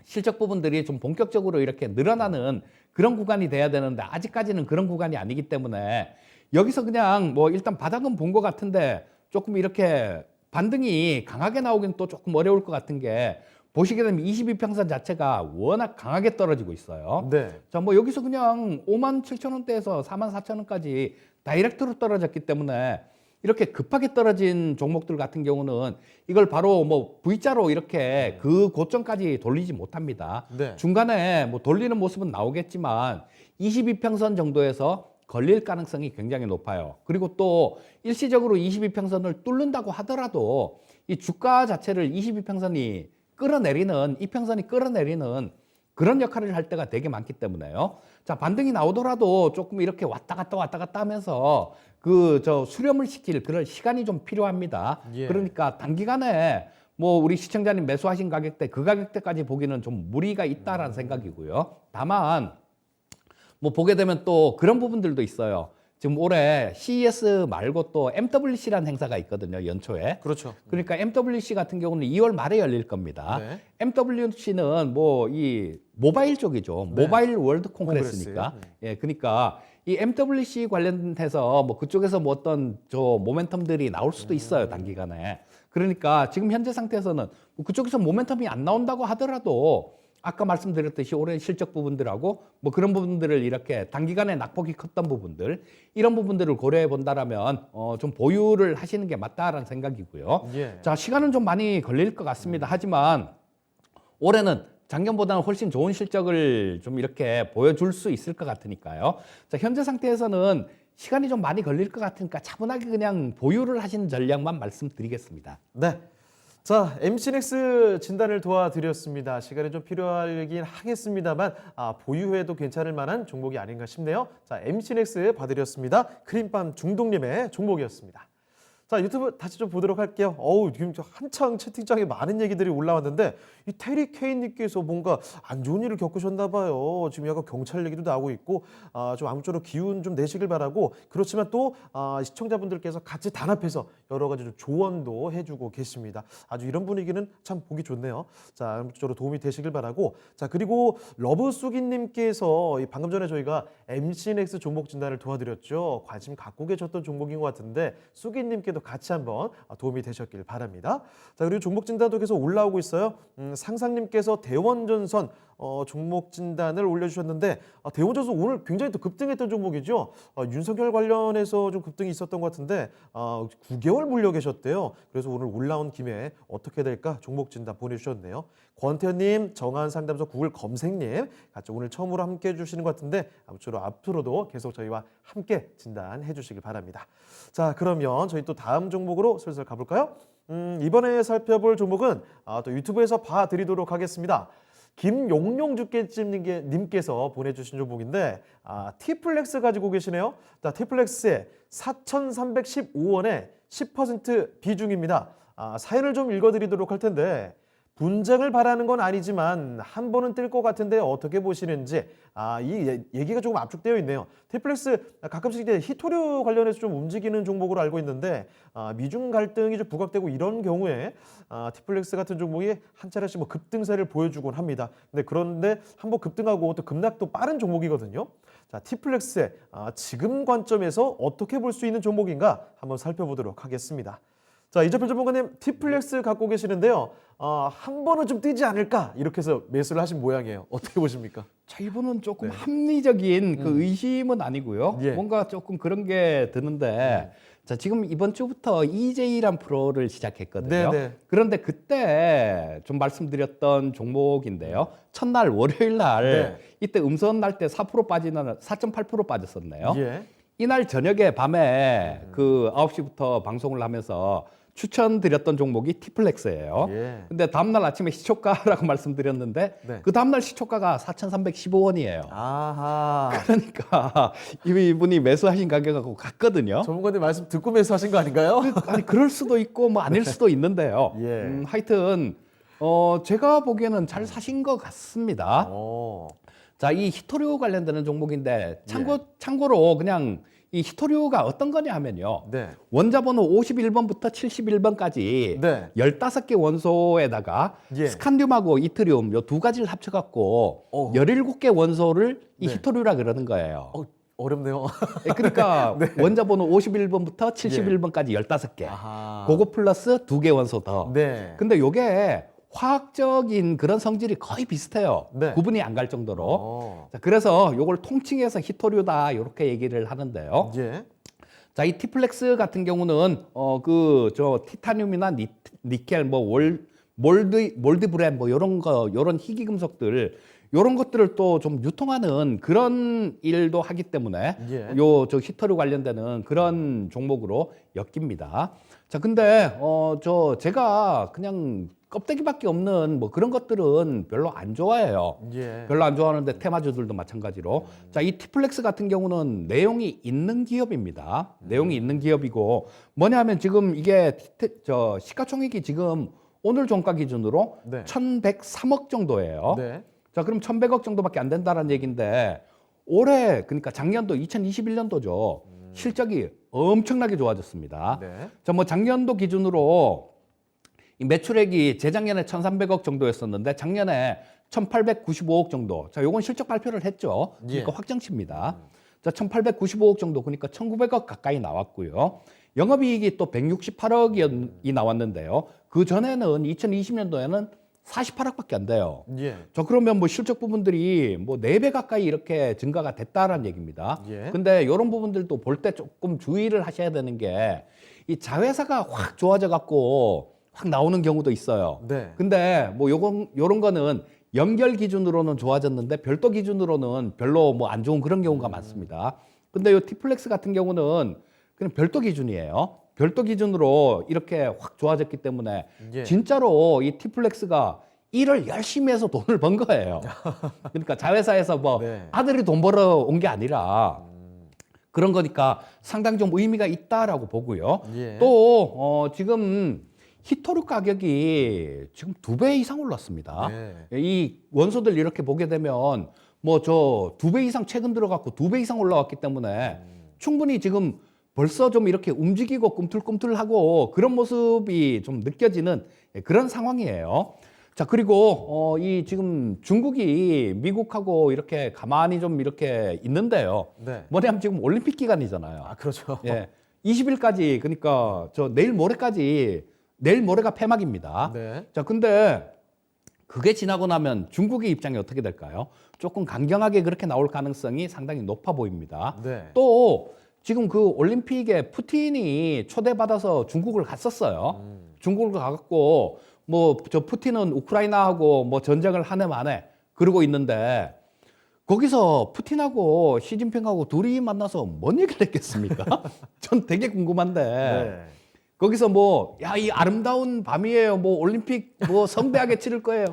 Speaker 4: 실적 부분들이 좀 본격적으로 이렇게 늘어나는 그런 구간이 돼야 되는데 아직까지는 그런 구간이 아니기 때문에 여기서 그냥 뭐 일단 바닥은 본 것 같은데 조금 이렇게 반등이 강하게 나오긴 또 조금 어려울 것 같은 게 보시게 되면 22평선 자체가 워낙 강하게 떨어지고 있어요.
Speaker 2: 네.
Speaker 4: 자, 뭐 여기서 그냥 5만 7천 원대에서 4만 4천 원까지 다이렉트로 떨어졌기 때문에 이렇게 급하게 떨어진 종목들 같은 경우는 이걸 바로 뭐 V자로 이렇게 그 고점까지 돌리지 못합니다.
Speaker 2: 네.
Speaker 4: 중간에 뭐 돌리는 모습은 나오겠지만 22평선 정도에서 걸릴 가능성이 굉장히 높아요. 그리고 또 일시적으로 22평선을 뚫는다고 하더라도 이 주가 자체를 22평선이 끌어내리는, 이평선이 끌어내리는 그런 역할을 할 때가 되게 많기 때문에요. 자, 반등이 나오더라도 조금 이렇게 왔다 갔다 하면서 그 저 수렴을 시킬 그런 시간이 좀 필요합니다.
Speaker 2: 예.
Speaker 4: 그러니까 단기간에 뭐 우리 시청자님 매수하신 가격대 그 가격대까지 보기는 좀 무리가 있다라는 생각이고요. 다만 뭐 보게 되면 또 그런 부분들도 있어요. 지금 올해 CES 말고 또 MWC라는 행사가 있거든요, 연초에.
Speaker 2: 그렇죠.
Speaker 4: 그러니까 MWC 같은 경우는 2월 말에 열릴 겁니다.
Speaker 2: 네.
Speaker 4: MWC는 뭐 이 모바일 쪽이죠.
Speaker 2: 네.
Speaker 4: 모바일 월드 콩그레스니까.
Speaker 2: 콩그레스.
Speaker 4: 예, 그러니까 이 MWC 관련해서 뭐 그쪽에서 뭐 어떤 저 모멘텀들이 나올 수도 있어요, 단기간에. 그러니까 지금 현재 상태에서는 뭐 그쪽에서 모멘텀이 안 나온다고 하더라도 아까 말씀드렸듯이 올해 실적 부분들하고 뭐 그런 부분들을 이렇게 단기간에 낙폭이 컸던 부분들 이런 부분들을 고려해 본다라면 좀 보유를 하시는 게 맞다라는 생각이고요.
Speaker 2: 예.
Speaker 4: 자, 시간은 좀 많이 걸릴 것 같습니다. 하지만 올해는 작년보다는 훨씬 좋은 실적을 좀 이렇게 보여줄 수 있을 것 같으니까요. 자, 현재 상태에서는 시간이 좀 많이 걸릴 것 같으니까 차분하게 그냥 보유를 하시는 전략만 말씀드리겠습니다.
Speaker 2: 네. 자, MC넥스 진단을 도와드렸습니다. 시간이 좀 필요하긴 하겠습니다만 보유해도 괜찮을 만한 종목이 아닌가 싶네요. 자, MC넥스 봐드렸습니다. 크림밤 중독님의 종목이었습니다. 자, 유튜브 다시 좀 보도록 할게요. 지금 한창 채팅창에 많은 얘기들이 올라왔는데 이 테리 케인님께서 뭔가 안 좋은 일을 겪으셨나 봐요. 지금 약간 경찰 얘기도 나오고 있고 좀 아무쪼록 기운 좀 내시길 바라고, 그렇지만 또 시청자분들께서 같이 단합해서 여러 가지 좀 조언도 해주고 계십니다. 아주 이런 분위기는 참 보기 좋네요. 자, 아무쪼록 도움이 되시길 바라고. 자, 그리고 러브수기님께서 방금 전에 저희가 MC넥스 종목 진단을 도와드렸죠. 관심 갖고 계셨던 종목인 것 같은데 수기님께도 같이 한번 도움이 되셨길 바랍니다. 자, 그리고 종목 진단도 계속 올라오고 있어요. 상상님께서 대원전선 종목 진단을 올려주셨는데 대원전선 오늘 굉장히 또 급등했던 종목이죠. 윤석열 관련해서 좀 급등이 있었던 것 같은데 9개월 물려 계셨대요. 그래서 오늘 올라온 김에 어떻게 될까 종목 진단 보내주셨네요. 권태현님, 정한상담소 구글 검색님 같이 오늘 처음으로 함께해 주시는 것 같은데 아무쪼록 앞으로도 계속 저희와 함께 진단해 주시길 바랍니다. 자, 그러면 저희 또 다음 종목으로 슬슬 가볼까요? 이번에 살펴볼 종목은 또 유튜브에서 봐드리도록 하겠습니다. 김용용 주께님께서 보내주신 종목인데 T플렉스 가지고 계시네요. 자, T플렉스의 4,315원에 10% 비중입니다. 사연을 좀 읽어드리도록 할 텐데 분쟁을 바라는 건 아니지만 한 번은 뜰 것 같은데 어떻게 보시는지 이 얘기가 조금 압축되어 있네요. T플렉스 가끔씩 이제 히토류 관련해서 좀 움직이는 종목으로 알고 있는데 미중 갈등이 좀 부각되고 이런 경우에 T플렉스 같은 종목이 한 차례씩 뭐 급등세를 보여주곤 합니다. 그런데 한번 급등하고 또 급락도 빠른 종목이거든요. 자, T플렉스의 지금 관점에서 어떻게 볼 수 있는 종목인가 한번 살펴보도록 하겠습니다. 자, 이재필 전문가님 T플렉스 갖고 계시는데요. 한 번은 좀 뜨지 않을까 이렇게 해서 매수를 하신 모양이에요. 어떻게 보십니까?
Speaker 4: 자, 이분은 조금 합리적인 그 의심은 아니고요.
Speaker 2: 예.
Speaker 4: 뭔가 조금 그런 게 드는데 자, 지금 이번 주부터 EJ란 프로를 시작했거든요.
Speaker 2: 네네.
Speaker 4: 그런데 그때 좀 말씀드렸던 종목인데요. 첫날 월요일 날
Speaker 2: 네.
Speaker 4: 이때 음선 날 때 4% 빠지는 4.8% 빠졌었네요.
Speaker 2: 예.
Speaker 4: 이날 저녁에 밤에 그 9시부터 방송을 하면서 추천드렸던 종목이 T플렉스예요.
Speaker 2: 예.
Speaker 4: 근데 다음날 아침에 시초가라고 말씀드렸는데
Speaker 2: 네.
Speaker 4: 그 다음날 시초가가 4,315원이에요.
Speaker 2: 아하.
Speaker 4: 그러니까 이분이 매수하신 가격하고 같거든요.
Speaker 2: 전문가님 말씀 듣고 매수하신 거 아닌가요?
Speaker 4: 아니 그럴 수도 있고 뭐 아닐 수도 있는데요.
Speaker 2: 예.
Speaker 4: 하여튼 제가 보기에는 잘 사신 것 같습니다. 자, 이 히토류 관련되는 종목인데 참고로 그냥 이 히토류가 어떤 거냐 하면요.
Speaker 2: 네.
Speaker 4: 원자번호 51번부터 71번까지
Speaker 2: 네.
Speaker 4: 15개 원소에다가
Speaker 2: 예.
Speaker 4: 스칸듐하고 이트리움 요 두 가지를 합쳐갖고 17개 원소를 이
Speaker 2: 네.
Speaker 4: 히토류라 그러는 거예요.
Speaker 2: 어렵네요.
Speaker 4: 그러니까 원자번호 51번부터 71번까지 15개.
Speaker 2: 아하.
Speaker 4: 그거 플러스 2개 원소 더.
Speaker 2: 네.
Speaker 4: 근데 요게 화학적인 그런 성질이 거의 비슷해요.
Speaker 2: 네.
Speaker 4: 구분이 안 갈 정도로. 자, 그래서 요걸 통칭해서 히토류다 이렇게 얘기를 하는데요.
Speaker 2: 예.
Speaker 4: 자, 이 T플렉스 같은 경우는 티타늄이나 니켈, 몰드브렌 요런 희귀 금속들 요런 것들을 또 좀 유통하는 그런 일도 하기 때문에
Speaker 2: 예.
Speaker 4: 히토류 관련되는 그런 종목으로 엮입니다. 자, 근데 제가 그냥 껍데기밖에 없는 뭐 그런 것들은 별로 안 좋아해요.
Speaker 2: 예.
Speaker 4: 별로 안 좋아하는데 테마주들도 마찬가지로. 자, 이 T플렉스 같은 경우는 내용이 있는 기업입니다. 내용이 있는 기업이고 뭐냐면 지금 이게 시가총액이 지금 오늘 종가 기준으로
Speaker 2: 네.
Speaker 4: 1,103억 정도예요.
Speaker 2: 네.
Speaker 4: 자, 그럼 1,100억 정도밖에 안 된다는 얘기인데 올해 그러니까 작년도 2021년도죠. 실적이 엄청나게 좋아졌습니다.
Speaker 2: 네.
Speaker 4: 자, 뭐 작년도 기준으로 이 매출액이 재작년에 1,300억 정도였었는데 작년에 1,895억 정도. 자, 요건 실적 발표를 했죠. 그러니까
Speaker 2: 예.
Speaker 4: 확정치입니다. 자, 1,895억 정도. 그러니까 1,900억 가까이 나왔고요. 영업이익이 또 168억이 나왔는데요. 그 전에는 2020년도에는 48억밖에 안 돼요.
Speaker 2: 예.
Speaker 4: 자, 그러면 뭐 실적 부분들이 뭐 4배 가까이 이렇게 증가가 됐다라는 얘기입니다.
Speaker 2: 예.
Speaker 4: 근데 이런 부분들도 볼 때 조금 주의를 하셔야 되는 게 이 자회사가 확 좋아져 갖고 확 나오는 경우도 있어요.
Speaker 2: 네.
Speaker 4: 근데 뭐 요런 거는 연결 기준으로는 좋아졌는데 별도 기준으로는 별로 뭐 안 좋은 그런 경우가 많습니다. 근데 요 T플렉스 같은 경우는 그냥 별도 기준이에요. 별도 기준으로 이렇게 확 좋아졌기 때문에
Speaker 2: 예.
Speaker 4: 진짜로 이 티플렉스가 일을 열심히 해서 돈을 번 거예요. 그러니까 자회사에서 뭐
Speaker 2: 네.
Speaker 4: 아들이 돈 벌어 온 게 아니라 그런 거니까 상당히 좀 의미가 있다라고 보고요.
Speaker 2: 예.
Speaker 4: 또 지금 히토류 가격이 지금 2배 이상 올랐습니다.
Speaker 2: 네.
Speaker 4: 이 원소들 이렇게 보게 되면 뭐 저 2배 이상 최근 들어갔고 2배 이상 올라왔기 때문에 충분히 지금 벌써 좀 이렇게 움직이고 꿈틀꿈틀하고 그런 모습이 좀 느껴지는 그런 상황이에요. 자, 그리고 이 지금 중국이 미국하고 이렇게 가만히 좀 이렇게 있는데요.
Speaker 2: 네.
Speaker 4: 뭐냐면 지금 올림픽 기간이잖아요.
Speaker 2: 아, 그렇죠.
Speaker 4: 예. 20일까지 그러니까 저 내일 모레가 폐막입니다.
Speaker 2: 네.
Speaker 4: 자, 근데 그게 지나고 나면 중국의 입장이 어떻게 될까요? 조금 강경하게 그렇게 나올 가능성이 상당히 높아 보입니다.
Speaker 2: 네.
Speaker 4: 또 지금 그 올림픽에 푸틴이 초대받아서 중국을 갔었어요. 중국을 가갖고 뭐 저 푸틴은 우크라이나하고 뭐 전쟁을 한 해 만에 그러고 있는데 거기서 푸틴하고 시진핑하고 둘이 만나서 뭔 얘기를 했겠습니까? 전 되게 궁금한데
Speaker 2: 네.
Speaker 4: 거기서 뭐 야, 이 아름다운 밤이에요. 뭐 올림픽 뭐 성대하게 치를 거예요.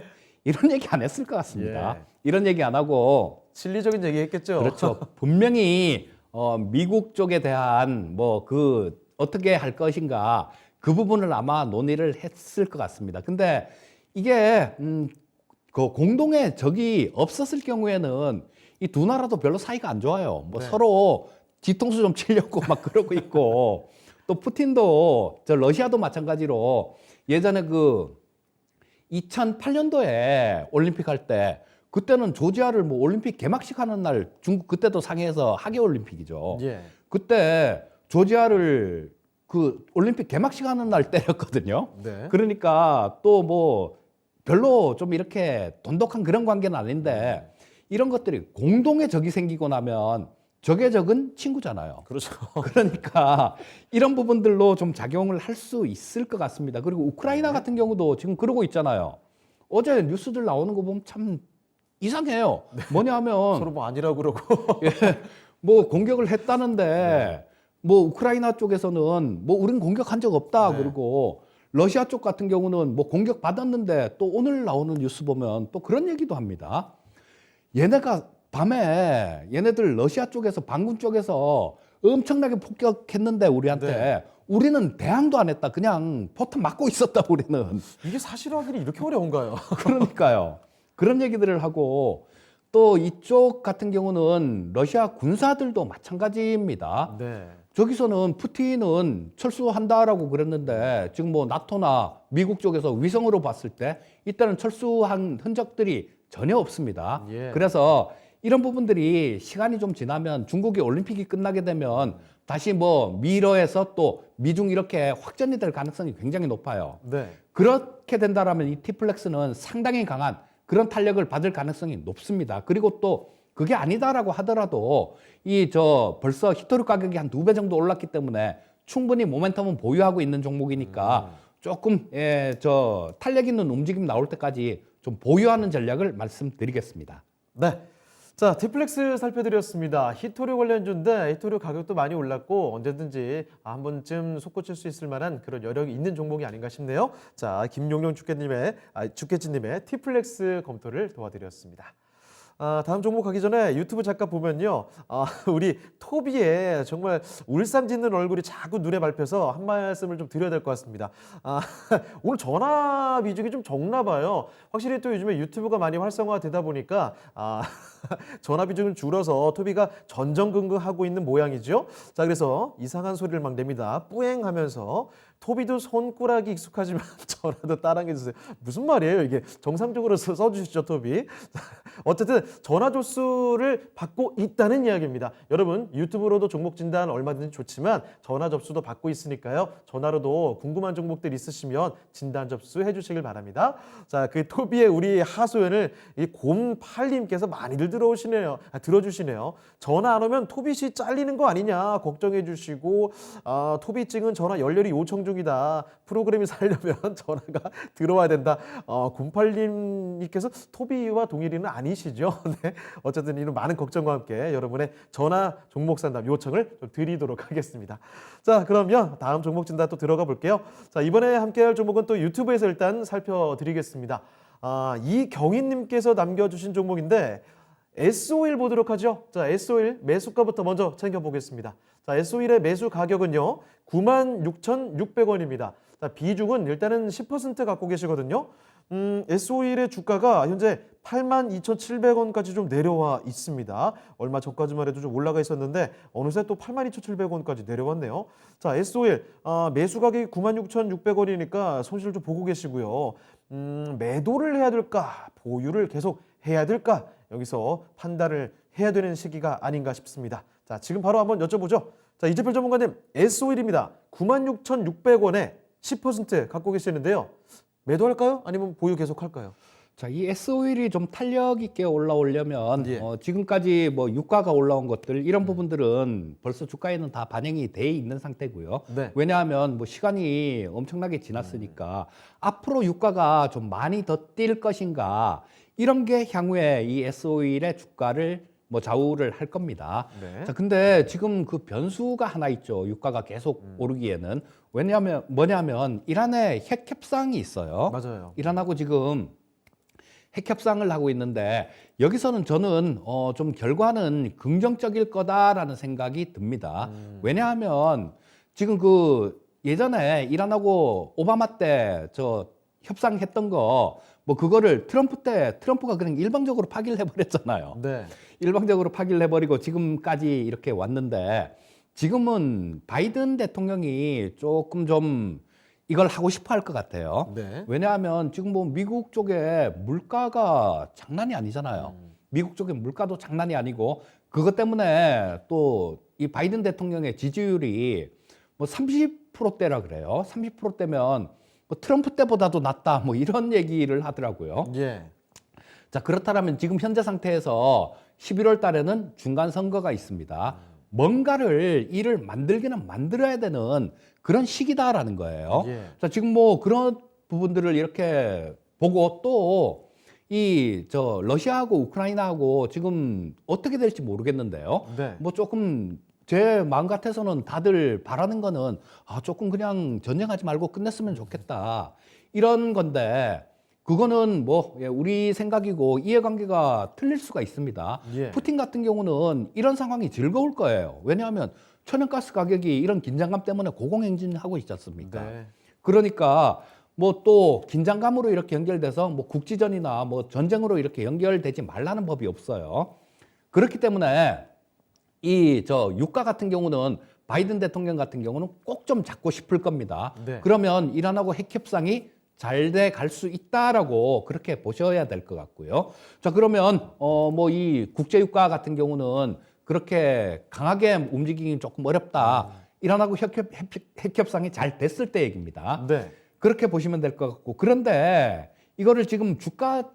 Speaker 4: 이런 얘기 안 했을 것 같습니다.
Speaker 2: 예.
Speaker 4: 이런 얘기 안 하고
Speaker 2: 실리적인 얘기 했겠죠.
Speaker 4: 그렇죠. 분명히 미국 쪽에 대한 뭐 그 어떻게 할 것인가 그 부분을 아마 논의를 했을 것 같습니다. 근데 이게 그 공동의 적이 없었을 경우에는 이 두 나라도 별로 사이가 안 좋아요. 뭐
Speaker 2: 네.
Speaker 4: 서로 뒤통수 좀 치려고 막 그러고 있고 또 푸틴도 저 러시아도 마찬가지로 예전에 그 2008년도에 올림픽 할 때 그때는 조지아를 뭐 올림픽 개막식 하는 날 중국 그때도 상해에서 하계 올림픽이죠.
Speaker 2: 예.
Speaker 4: 그때 조지아를 그 올림픽 개막식 하는 날 때렸거든요.
Speaker 2: 네.
Speaker 4: 그러니까 또 뭐 별로 좀 이렇게 돈독한 그런 관계는 아닌데 이런 것들이 공동의 적이 생기고 나면 적의 적은 친구잖아요.
Speaker 2: 그렇죠.
Speaker 4: 그러니까 이런 부분들로 좀 작용을 할 수 있을 것 같습니다. 그리고 우크라이나 같은 경우도 지금 그러고 있잖아요. 어제 뉴스들 나오는 거 보면 참 이상해요. 뭐냐 하면
Speaker 2: 서로 뭐 아니라고 그러고.
Speaker 4: 뭐 공격을 했다는데 뭐 우크라이나 쪽에서는 뭐 우린 공격한 적 없다
Speaker 2: 네.
Speaker 4: 그러고 러시아 쪽 같은 경우는 뭐 공격 받았는데 또 오늘 나오는 뉴스 보면 또 그런 얘기도 합니다. 얘네가 밤에 얘네들 러시아 쪽에서 반군 쪽에서 엄청나게 폭격했는데 우리한테
Speaker 2: 네.
Speaker 4: 우리는 대항도 안 했다. 그냥 포탄 맞고 있었다 우리는.
Speaker 2: 이게 사실하기는 이렇게 어려운가요?
Speaker 4: 그러니까요. 그런 얘기들을 하고 또 이쪽 같은 경우는 러시아 군사들도 마찬가지입니다.
Speaker 2: 네.
Speaker 4: 저기서는 푸틴은 철수한다라고 그랬는데 지금 뭐 나토나 미국 쪽에서 위성으로 봤을 때 이때는 철수한 흔적들이 전혀 없습니다.
Speaker 2: 예.
Speaker 4: 그래서 이런 부분들이 시간이 좀 지나면 중국이 올림픽이 끝나게 되면 다시 뭐 미러에서 또 미중 이렇게 확전이 될 가능성이 굉장히 높아요.
Speaker 2: 네.
Speaker 4: 그렇게 된다라면 이 티플렉스는 상당히 강한 그런 탄력을 받을 가능성이 높습니다. 그리고 또 그게 아니다라고 하더라도 이 저 벌써 히토류 가격이 한 2배 정도 올랐기 때문에 충분히 모멘텀은 보유하고 있는 종목이니까 조금 저 탄력 있는 움직임 나올 때까지 좀 보유하는 전략을 말씀드리겠습니다.
Speaker 2: 네. 자, 티플렉스 살펴드렸습니다. 히토류 관련주인데 히토류 가격도 많이 올랐고 언제든지 한 번쯤 솟구칠 수 있을 만한 그런 여력이 있는 종목이 아닌가 싶네요. 자, 김용룡 주께진님의 티플렉스 검토를 도와드렸습니다. 다음 종목 가기 전에 유튜브 잠깐 보면요. 우리 토비의 정말 울상 짓는 얼굴이 자꾸 눈에 밟혀서 한 말씀을 좀 드려야 될 것 같습니다. 오늘 전화 비중이 좀 적나 봐요. 확실히 또 요즘에 유튜브가 많이 활성화되다 보니까 전화 비중은 줄어서 토비가 전전긍긍하고 있는 모양이죠. 자, 그래서 이상한 소리를 막 냅니다. 뿌앵하면서 토비도 손가락이 익숙하지만 전화도 따라해 주세요. 무슨 말이에요 이게? 정상적으로 써주시죠 토비. 어쨌든 전화 접수를 받고 있다는 이야기입니다. 여러분 유튜브로도 종목 진단 얼마든지 좋지만 전화 접수도 받고 있으니까요. 전화로도 궁금한 종목들 있으시면 진단 접수해 주시길 바랍니다. 자, 그 토비의 우리 하소연을 이 곰팔님께서 많이들 들어주시네요. 전화 안 오면 토비씨 잘리는 거 아니냐 걱정해 주시고 토비증은 전화 열렬히 요청 중이다. 프로그램이 살려면 전화가 들어와야 된다. 08님께서 토비와 동일이는 아니시죠? 네. 어쨌든 이런 많은 걱정과 함께 여러분의 전화 종목 상담 요청을 좀 드리도록 하겠습니다. 자, 그러면 다음 종목 진단 또 들어가 볼게요. 자, 이번에 함께할 종목은 또 유튜브에서 일단 살펴드리겠습니다. 이경희님께서 남겨주신 종목인데 S-오일 보도록 하죠. 자, S-오일 매수가부터 먼저 챙겨보겠습니다. 자, S-오일의 매수 가격은요 96,600원입니다. 자, 비중은 일단은 10% 갖고 계시거든요. S-오일의 주가가 현재 82,700원까지 좀 내려와 있습니다. 얼마 전까지만 해도 좀 올라가 있었는데 어느새 또 82,700원까지 내려왔네요. 자, S-오일 매수 가격이 96,600원이니까 손실 좀 보고 계시고요. 매도를 해야 될까, 보유를 계속 해야 될까, 여기서 판단을 해야 되는 시기가 아닌가 싶습니다. 자, 지금 바로 한번 여쭤보죠. 자, 이재필 전문가님, S-오일입니다. 96,600원에 10% 갖고 계시는데요. 매도할까요? 아니면 보유 계속 할까요?
Speaker 4: 자, 이 S-오일이 좀 탄력 있게 올라오려면
Speaker 2: 예.
Speaker 4: 지금까지 뭐 유가가 올라온 것들 이런 부분들은 벌써 주가에는 다 반영이 돼 있는 상태고요.
Speaker 2: 네.
Speaker 4: 왜냐하면 뭐 시간이 엄청나게 지났으니까 앞으로 유가가 좀 많이 더 뛸 것인가 이런 게 향후에 이 S-오일의 주가를 뭐 좌우를 할 겁니다.
Speaker 2: 네.
Speaker 4: 자, 근데 지금 그 변수가 하나 있죠. 유가가 계속 오르기에는. 왜냐하면 뭐냐면 이란에 핵 협상이 있어요.
Speaker 2: 맞아요.
Speaker 4: 이란하고 지금 핵 협상을 하고 있는데 여기서는 저는 좀 결과는 긍정적일 거다라는 생각이 듭니다. 왜냐하면 지금 그 예전에 이란하고 오바마 때 저 협상했던 거 뭐 그거를 트럼프 때 트럼프가 그냥 일방적으로 파기를 해버렸잖아요.
Speaker 2: 네.
Speaker 4: 일방적으로 파기를 해버리고 지금까지 이렇게 왔는데 지금은 바이든 대통령이 조금 좀 이걸 하고 싶어 할 것 같아요.
Speaker 2: 네.
Speaker 4: 왜냐하면 지금 뭐 미국 쪽에 물가가 장난이 아니잖아요. 미국 쪽에 물가도 장난이 아니고 그것 때문에 또 이 바이든 대통령의 지지율이 뭐 30%대라 그래요. 30%대면 뭐 트럼프 때보다도 낫다 뭐 이런 얘기를 하더라고요.
Speaker 2: 예.
Speaker 4: 자, 그렇다면 지금 현재 상태에서 11월 달에는 중간 선거가 있습니다. 뭔가를 일을 만들기는 만들어야 되는 그런 시기다라는 거예요.
Speaker 2: 예.
Speaker 4: 자, 지금 뭐 그런 부분들을 이렇게 보고 또 러시아하고 우크라이나하고 지금 어떻게 될지 모르겠는데요.
Speaker 2: 네.
Speaker 4: 뭐 조금 제 마음 같아서는 다들 바라는 거는 조금 그냥 전쟁하지 말고 끝냈으면 좋겠다. 이런 건데 그거는 뭐 우리 생각이고 이해관계가 틀릴 수가 있습니다.
Speaker 2: 예.
Speaker 4: 푸틴 같은 경우는 이런 상황이 즐거울 거예요. 왜냐하면 천연가스 가격이 이런 긴장감 때문에 고공행진하고 있지 않습니까?
Speaker 2: 네.
Speaker 4: 그러니까 뭐 또 긴장감으로 이렇게 연결돼서 뭐 국지전이나 뭐 전쟁으로 이렇게 연결되지 말라는 법이 없어요. 그렇기 때문에 유가 같은 경우는 바이든 대통령 같은 경우는 꼭 좀 잡고 싶을 겁니다.
Speaker 2: 네.
Speaker 4: 그러면 이란하고 핵 협상이 잘 돼 갈 수 있다라고 그렇게 보셔야 될 것 같고요. 자, 그러면 뭐 이 국제 유가 같은 경우는 그렇게 강하게 움직이기 조금 어렵다. 이란하고 핵 협상이 잘 됐을 때 얘기입니다.
Speaker 2: 네.
Speaker 4: 그렇게 보시면 될 것 같고, 그런데 이거를 지금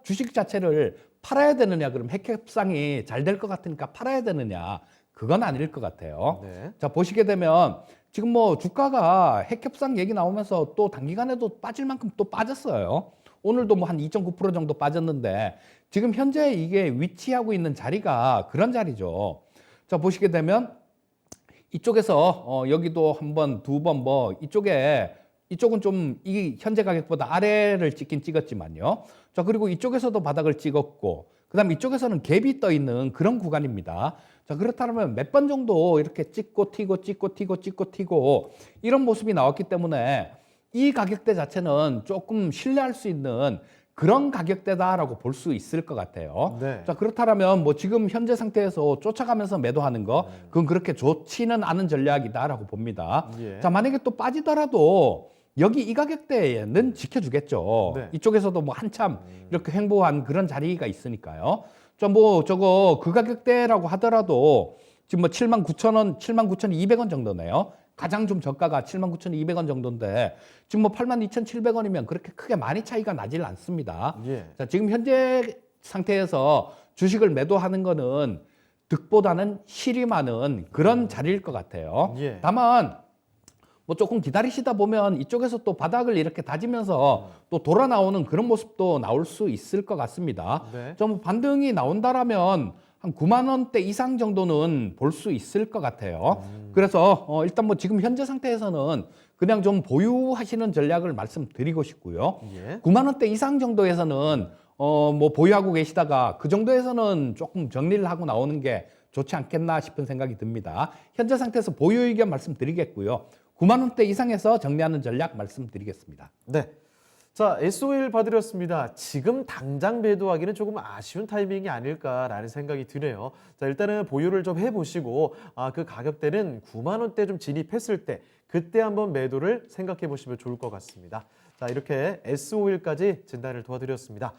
Speaker 4: 주식 자체를 팔아야 되느냐, 그럼 핵 협상이 잘 될 것 같으니까 팔아야 되느냐, 그건 아닐 것 같아요.
Speaker 2: 네.
Speaker 4: 자, 보시게 되면 지금 뭐 주가가 핵 협상 얘기 나오면서 또 단기간에도 빠질 만큼 또 빠졌어요. 오늘도 뭐 한 2.9% 정도 빠졌는데 지금 현재 이게 위치하고 있는 자리가 그런 자리죠. 자, 보시게 되면 이쪽에서 여기도 한 번, 두 번 뭐 이쪽은 좀 이 현재 가격보다 아래를 찍긴 찍었지만요. 자, 그리고 이쪽에서도 바닥을 찍었고, 그다음 이쪽에서는 갭이 떠 있는 그런 구간입니다. 자, 그렇다면 몇 번 정도 이렇게 찍고 튀고 이런 모습이 나왔기 때문에 이 가격대 자체는 조금 신뢰할 수 있는 그런 가격대다라고 볼 수 있을 것 같아요.
Speaker 2: 네.
Speaker 4: 자, 그렇다면 뭐 지금 현재 상태에서 쫓아가면서 매도하는 거, 그건 그렇게 좋지는 않은 전략이다라고 봅니다.
Speaker 2: 예.
Speaker 4: 자, 만약에 또 빠지더라도 여기 이 가격대는 지켜주겠죠.
Speaker 2: 네.
Speaker 4: 이쪽에서도 뭐 한참 이렇게 횡보한 그런 자리가 있으니까요. 그 가격대라고 하더라도 지금 뭐 79,000원, 79,200원 정도네요. 가장 좀 저가가 79,200원 정도인데 지금 뭐 82,700원이면 그렇게 크게 많이 차이가 나질 않습니다.
Speaker 2: 예.
Speaker 4: 자, 지금 현재 상태에서 주식을 매도하는 거는 득보다는 실이 많은 그런 자리일 것 같아요.
Speaker 2: 예.
Speaker 4: 다만 뭐 조금 기다리시다 보면 이쪽에서 또 바닥을 이렇게 다지면서 또 돌아 나오는 그런 모습도 나올 수 있을 것 같습니다.
Speaker 2: 네.
Speaker 4: 좀 반등이 나온다라면 한 9만 원대 이상 정도는 볼 수 있을 것 같아요. 그래서 일단 뭐 지금 현재 상태에서는 그냥 좀 보유하시는 전략을 말씀드리고 싶고요.
Speaker 2: 예.
Speaker 4: 9만 원대 이상 정도에서는 뭐 보유하고 계시다가 그 정도에서는 조금 정리를 하고 나오는 게 좋지 않겠나 싶은 생각이 듭니다. 현재 상태에서 보유 의견 말씀드리겠고요. 9만 원대 이상에서 정리하는 전략 말씀드리겠습니다.
Speaker 2: 네. 자, SO일 봐드렸습니다. 지금 당장 매도하기는 조금 아쉬운 타이밍이 아닐까라는 생각이 드네요. 자, 일단은 보유를 좀 해보시고 그 가격대는 9만 원대 좀 진입했을 때 그때 한번 매도를 생각해 보시면 좋을 것 같습니다. 자, 이렇게 SO일까지 진단을 도와드렸습니다.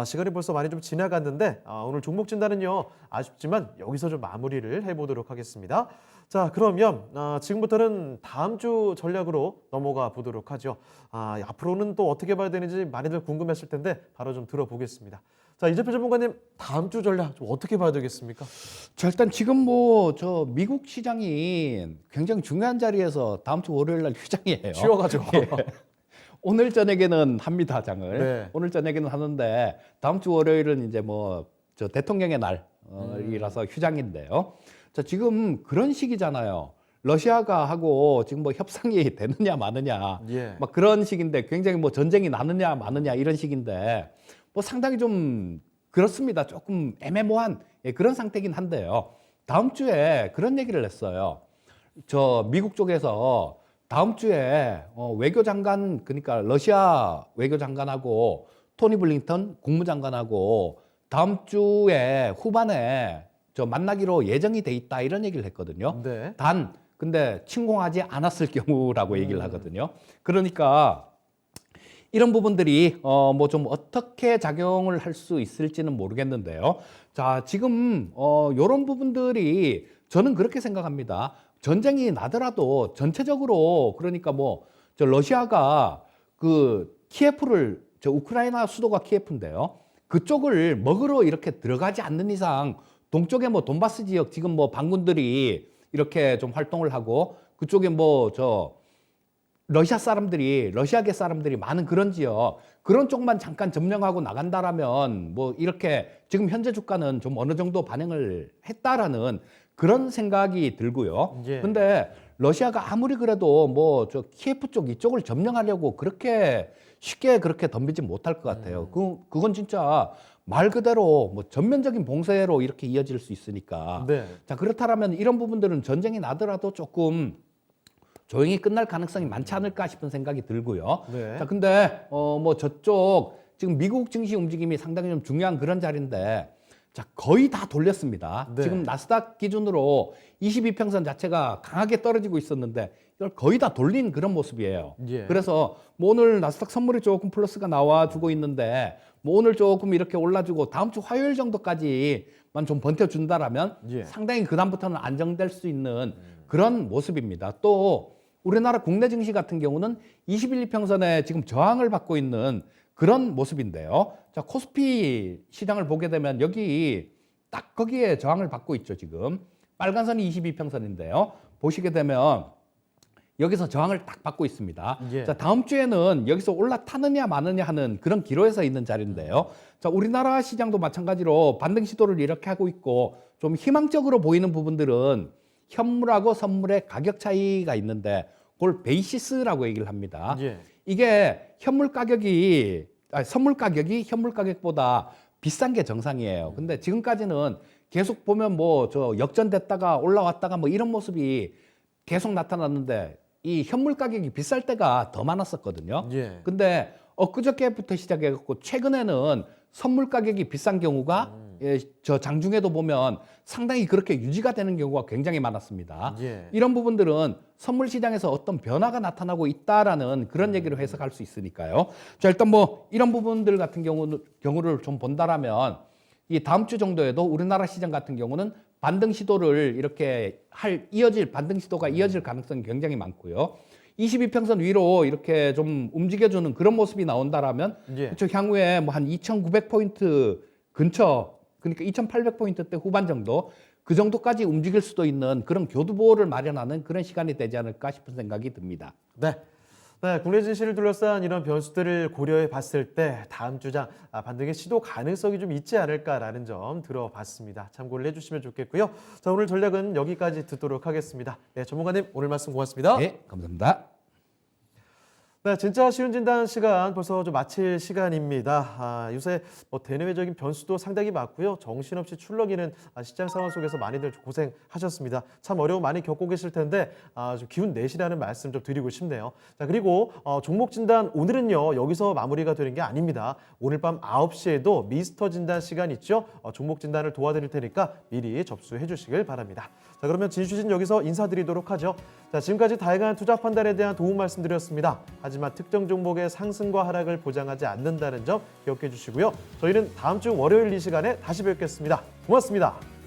Speaker 2: 시간이 벌써 많이 좀 지나갔는데 오늘 종목 진단은요 아쉽지만 여기서 좀 마무리를 해보도록 하겠습니다. 자, 그러면 지금부터는 다음 주 전략으로 넘어가 보도록 하죠. 앞으로는 또 어떻게 봐야 되는지 많이들 궁금했을 텐데 바로 좀 들어보겠습니다. 자, 이재표 전문가님, 다음 주 전략 좀 어떻게 봐야 되겠습니까?
Speaker 4: 자, 일단 지금 뭐 저 미국 시장이 굉장히 중요한 자리에서 다음 주 월요일 날 휴장이에요.
Speaker 2: 쉬어가지고.
Speaker 4: 오늘 저녁에는 합니다, 장을.
Speaker 2: 네.
Speaker 4: 오늘 저녁에는 하는데 다음 주 월요일은 이제 뭐 저 대통령의 날이라서 휴장인데요. 자, 지금 그런 시기잖아요. 러시아가 하고 지금 뭐 협상이 되느냐 마느냐
Speaker 2: 예.
Speaker 4: 막 그런 시기인데 굉장히 뭐 전쟁이 나느냐 마느냐 이런 시기인데 뭐 상당히 좀 그렇습니다. 조금 애매모호한 그런 상태긴 한데요. 다음 주에 그런 얘기를 했어요. 저 미국 쪽에서 다음 주에 외교장관, 그러니까 러시아 외교장관하고 토니 블링턴 국무장관하고 다음 주에 후반에 저 만나기로 예정이 돼 있다 이런 얘기를 했거든요.
Speaker 2: 네.
Speaker 4: 단 근데 침공하지 않았을 경우라고 얘기를 하거든요. 그러니까 이런 부분들이 뭐 좀 어떻게 작용을 할 수 있을지는 모르겠는데요. 자, 지금 이런 부분들이 저는 그렇게 생각합니다. 전쟁이 나더라도 전체적으로 그러니까 뭐 저 러시아가 그 키예프를 저 우크라이나 수도가 키예프인데요. 그쪽을 먹으러 이렇게 들어가지 않는 이상 동쪽에 뭐 돈바스 지역 지금 뭐 반군들이 이렇게 좀 활동을 하고 그쪽에 뭐 저 러시아계 사람들이 많은 그런 지역, 그런 쪽만 잠깐 점령하고 나간다라면 뭐 이렇게 지금 현재 주가는 좀 어느 정도 반영을 했다라는 그런 생각이 들고요.
Speaker 2: 예.
Speaker 4: 근데 러시아가 아무리 그래도 뭐 저 키예프 쪽 이쪽을 점령하려고 그렇게 쉽게 그렇게 덤비지 못할 것 같아요. 그건 진짜 말 그대로 뭐 전면적인 봉쇄로 이렇게 이어질 수 있으니까.
Speaker 2: 네.
Speaker 4: 자, 그렇다면 이런 부분들은 전쟁이 나더라도 조금 조용히 끝날 가능성이 많지 않을까 싶은 생각이 들고요.
Speaker 2: 네.
Speaker 4: 자, 근데 뭐 저쪽 지금 미국 증시 움직임이 상당히 좀 중요한 그런 자리인데 자, 거의 다 돌렸습니다.
Speaker 2: 네.
Speaker 4: 지금 나스닥 기준으로 22평선 자체가 강하게 떨어지고 있었는데 이걸 거의 다 돌린 그런 모습이에요.
Speaker 2: 예.
Speaker 4: 그래서 뭐 오늘 나스닥 선물이 조금 플러스가 나와주고 있는데 뭐 오늘 조금 이렇게 올라주고 다음 주 화요일 정도까지만 좀 버텨준다라면
Speaker 2: 예.
Speaker 4: 상당히 그다음부터는 안정될 수 있는 그런 모습입니다. 또 우리나라 국내 증시 같은 경우는 21평선에 지금 저항을 받고 있는 그런 모습인데요. 자, 코스피 시장을 보게 되면 여기 딱 거기에 저항을 받고 있죠, 지금. 빨간 선이 22평선인데요. 보시게 되면 여기서 저항을 딱 받고 있습니다.
Speaker 2: 예.
Speaker 4: 자, 다음 주에는 여기서 올라타느냐 마느냐 하는 그런 기로에 서 있는 자리인데요. 자, 우리나라 시장도 마찬가지로 반등 시도를 이렇게 하고 있고 좀 희망적으로 보이는 부분들은 현물하고 선물의 가격 차이가 있는데 그걸 베이시스라고 얘기를 합니다.
Speaker 2: 예.
Speaker 4: 이게 선물 가격이 현물 가격보다 비싼 게 정상이에요. 근데 지금까지는 계속 보면 뭐 저 역전됐다가 올라왔다가 뭐 이런 모습이 계속 나타났는데 이 현물 가격이 비쌀 때가 더 많았었거든요.
Speaker 2: 예.
Speaker 4: 근데 엊그저께부터 시작해갖고 최근에는 선물 가격이 비싼 경우가 저 장중에도 보면 상당히 그렇게 유지가 되는 경우가 굉장히 많았습니다.
Speaker 2: 예.
Speaker 4: 이런 부분들은 선물 시장에서 어떤 변화가 나타나고 있다라는 그런 얘기를 해석할 수 있으니까요. 자, 일단 뭐 이런 부분들 같은 경우를 좀 본다라면 이 다음 주 정도에도 우리나라 시장 같은 경우는 반등 시도를 이렇게 반등 시도가 이어질 가능성이 굉장히 많고요. 22평선 위로 이렇게 좀 움직여주는 그런 모습이 나온다라면
Speaker 2: 예.
Speaker 4: 그쪽 향후에 뭐 한 2,900포인트 근처 그러니까 2,800포인트대 후반 정도 그 정도까지 움직일 수도 있는 그런 교두보를 마련하는 그런 시간이 되지 않을까 싶은 생각이 듭니다.
Speaker 2: 네. 네, 국내 증시를 둘러싼 이런 변수들을 고려해 봤을 때 다음 주장 반등의 시도 가능성이 좀 있지 않을까라는 점 들어봤습니다. 참고를 해주시면 좋겠고요. 자, 오늘 전략은 여기까지 듣도록 하겠습니다. 네, 전문가님 오늘 말씀 고맙습니다.
Speaker 4: 네, 감사합니다.
Speaker 2: 네, 진짜 쉬운 진단 시간 벌써 좀 마칠 시간입니다. 요새 대내외적인 변수도 상당히 많고요. 정신없이 출렁이는 시장 상황 속에서 많이들 고생하셨습니다. 참 어려움 많이 겪고 계실 텐데 좀 기운 내시라는 말씀 좀 드리고 싶네요. 자, 그리고 종목 진단 오늘은요 여기서 마무리가 되는 게 아닙니다. 오늘 밤 9시에도 미스터 진단 시간 있죠. 종목 진단을 도와드릴 테니까 미리 접수해 주시길 바랍니다. 자, 그러면 진슈진 여기서 인사드리도록 하죠. 자, 지금까지 다양한 투자 판단에 대한 도움 말씀드렸습니다. 하지만 특정 종목의 상승과 하락을 보장하지 않는다는 점 기억해 주시고요. 저희는 다음 주 월요일 이 시간에 다시 뵙겠습니다. 고맙습니다.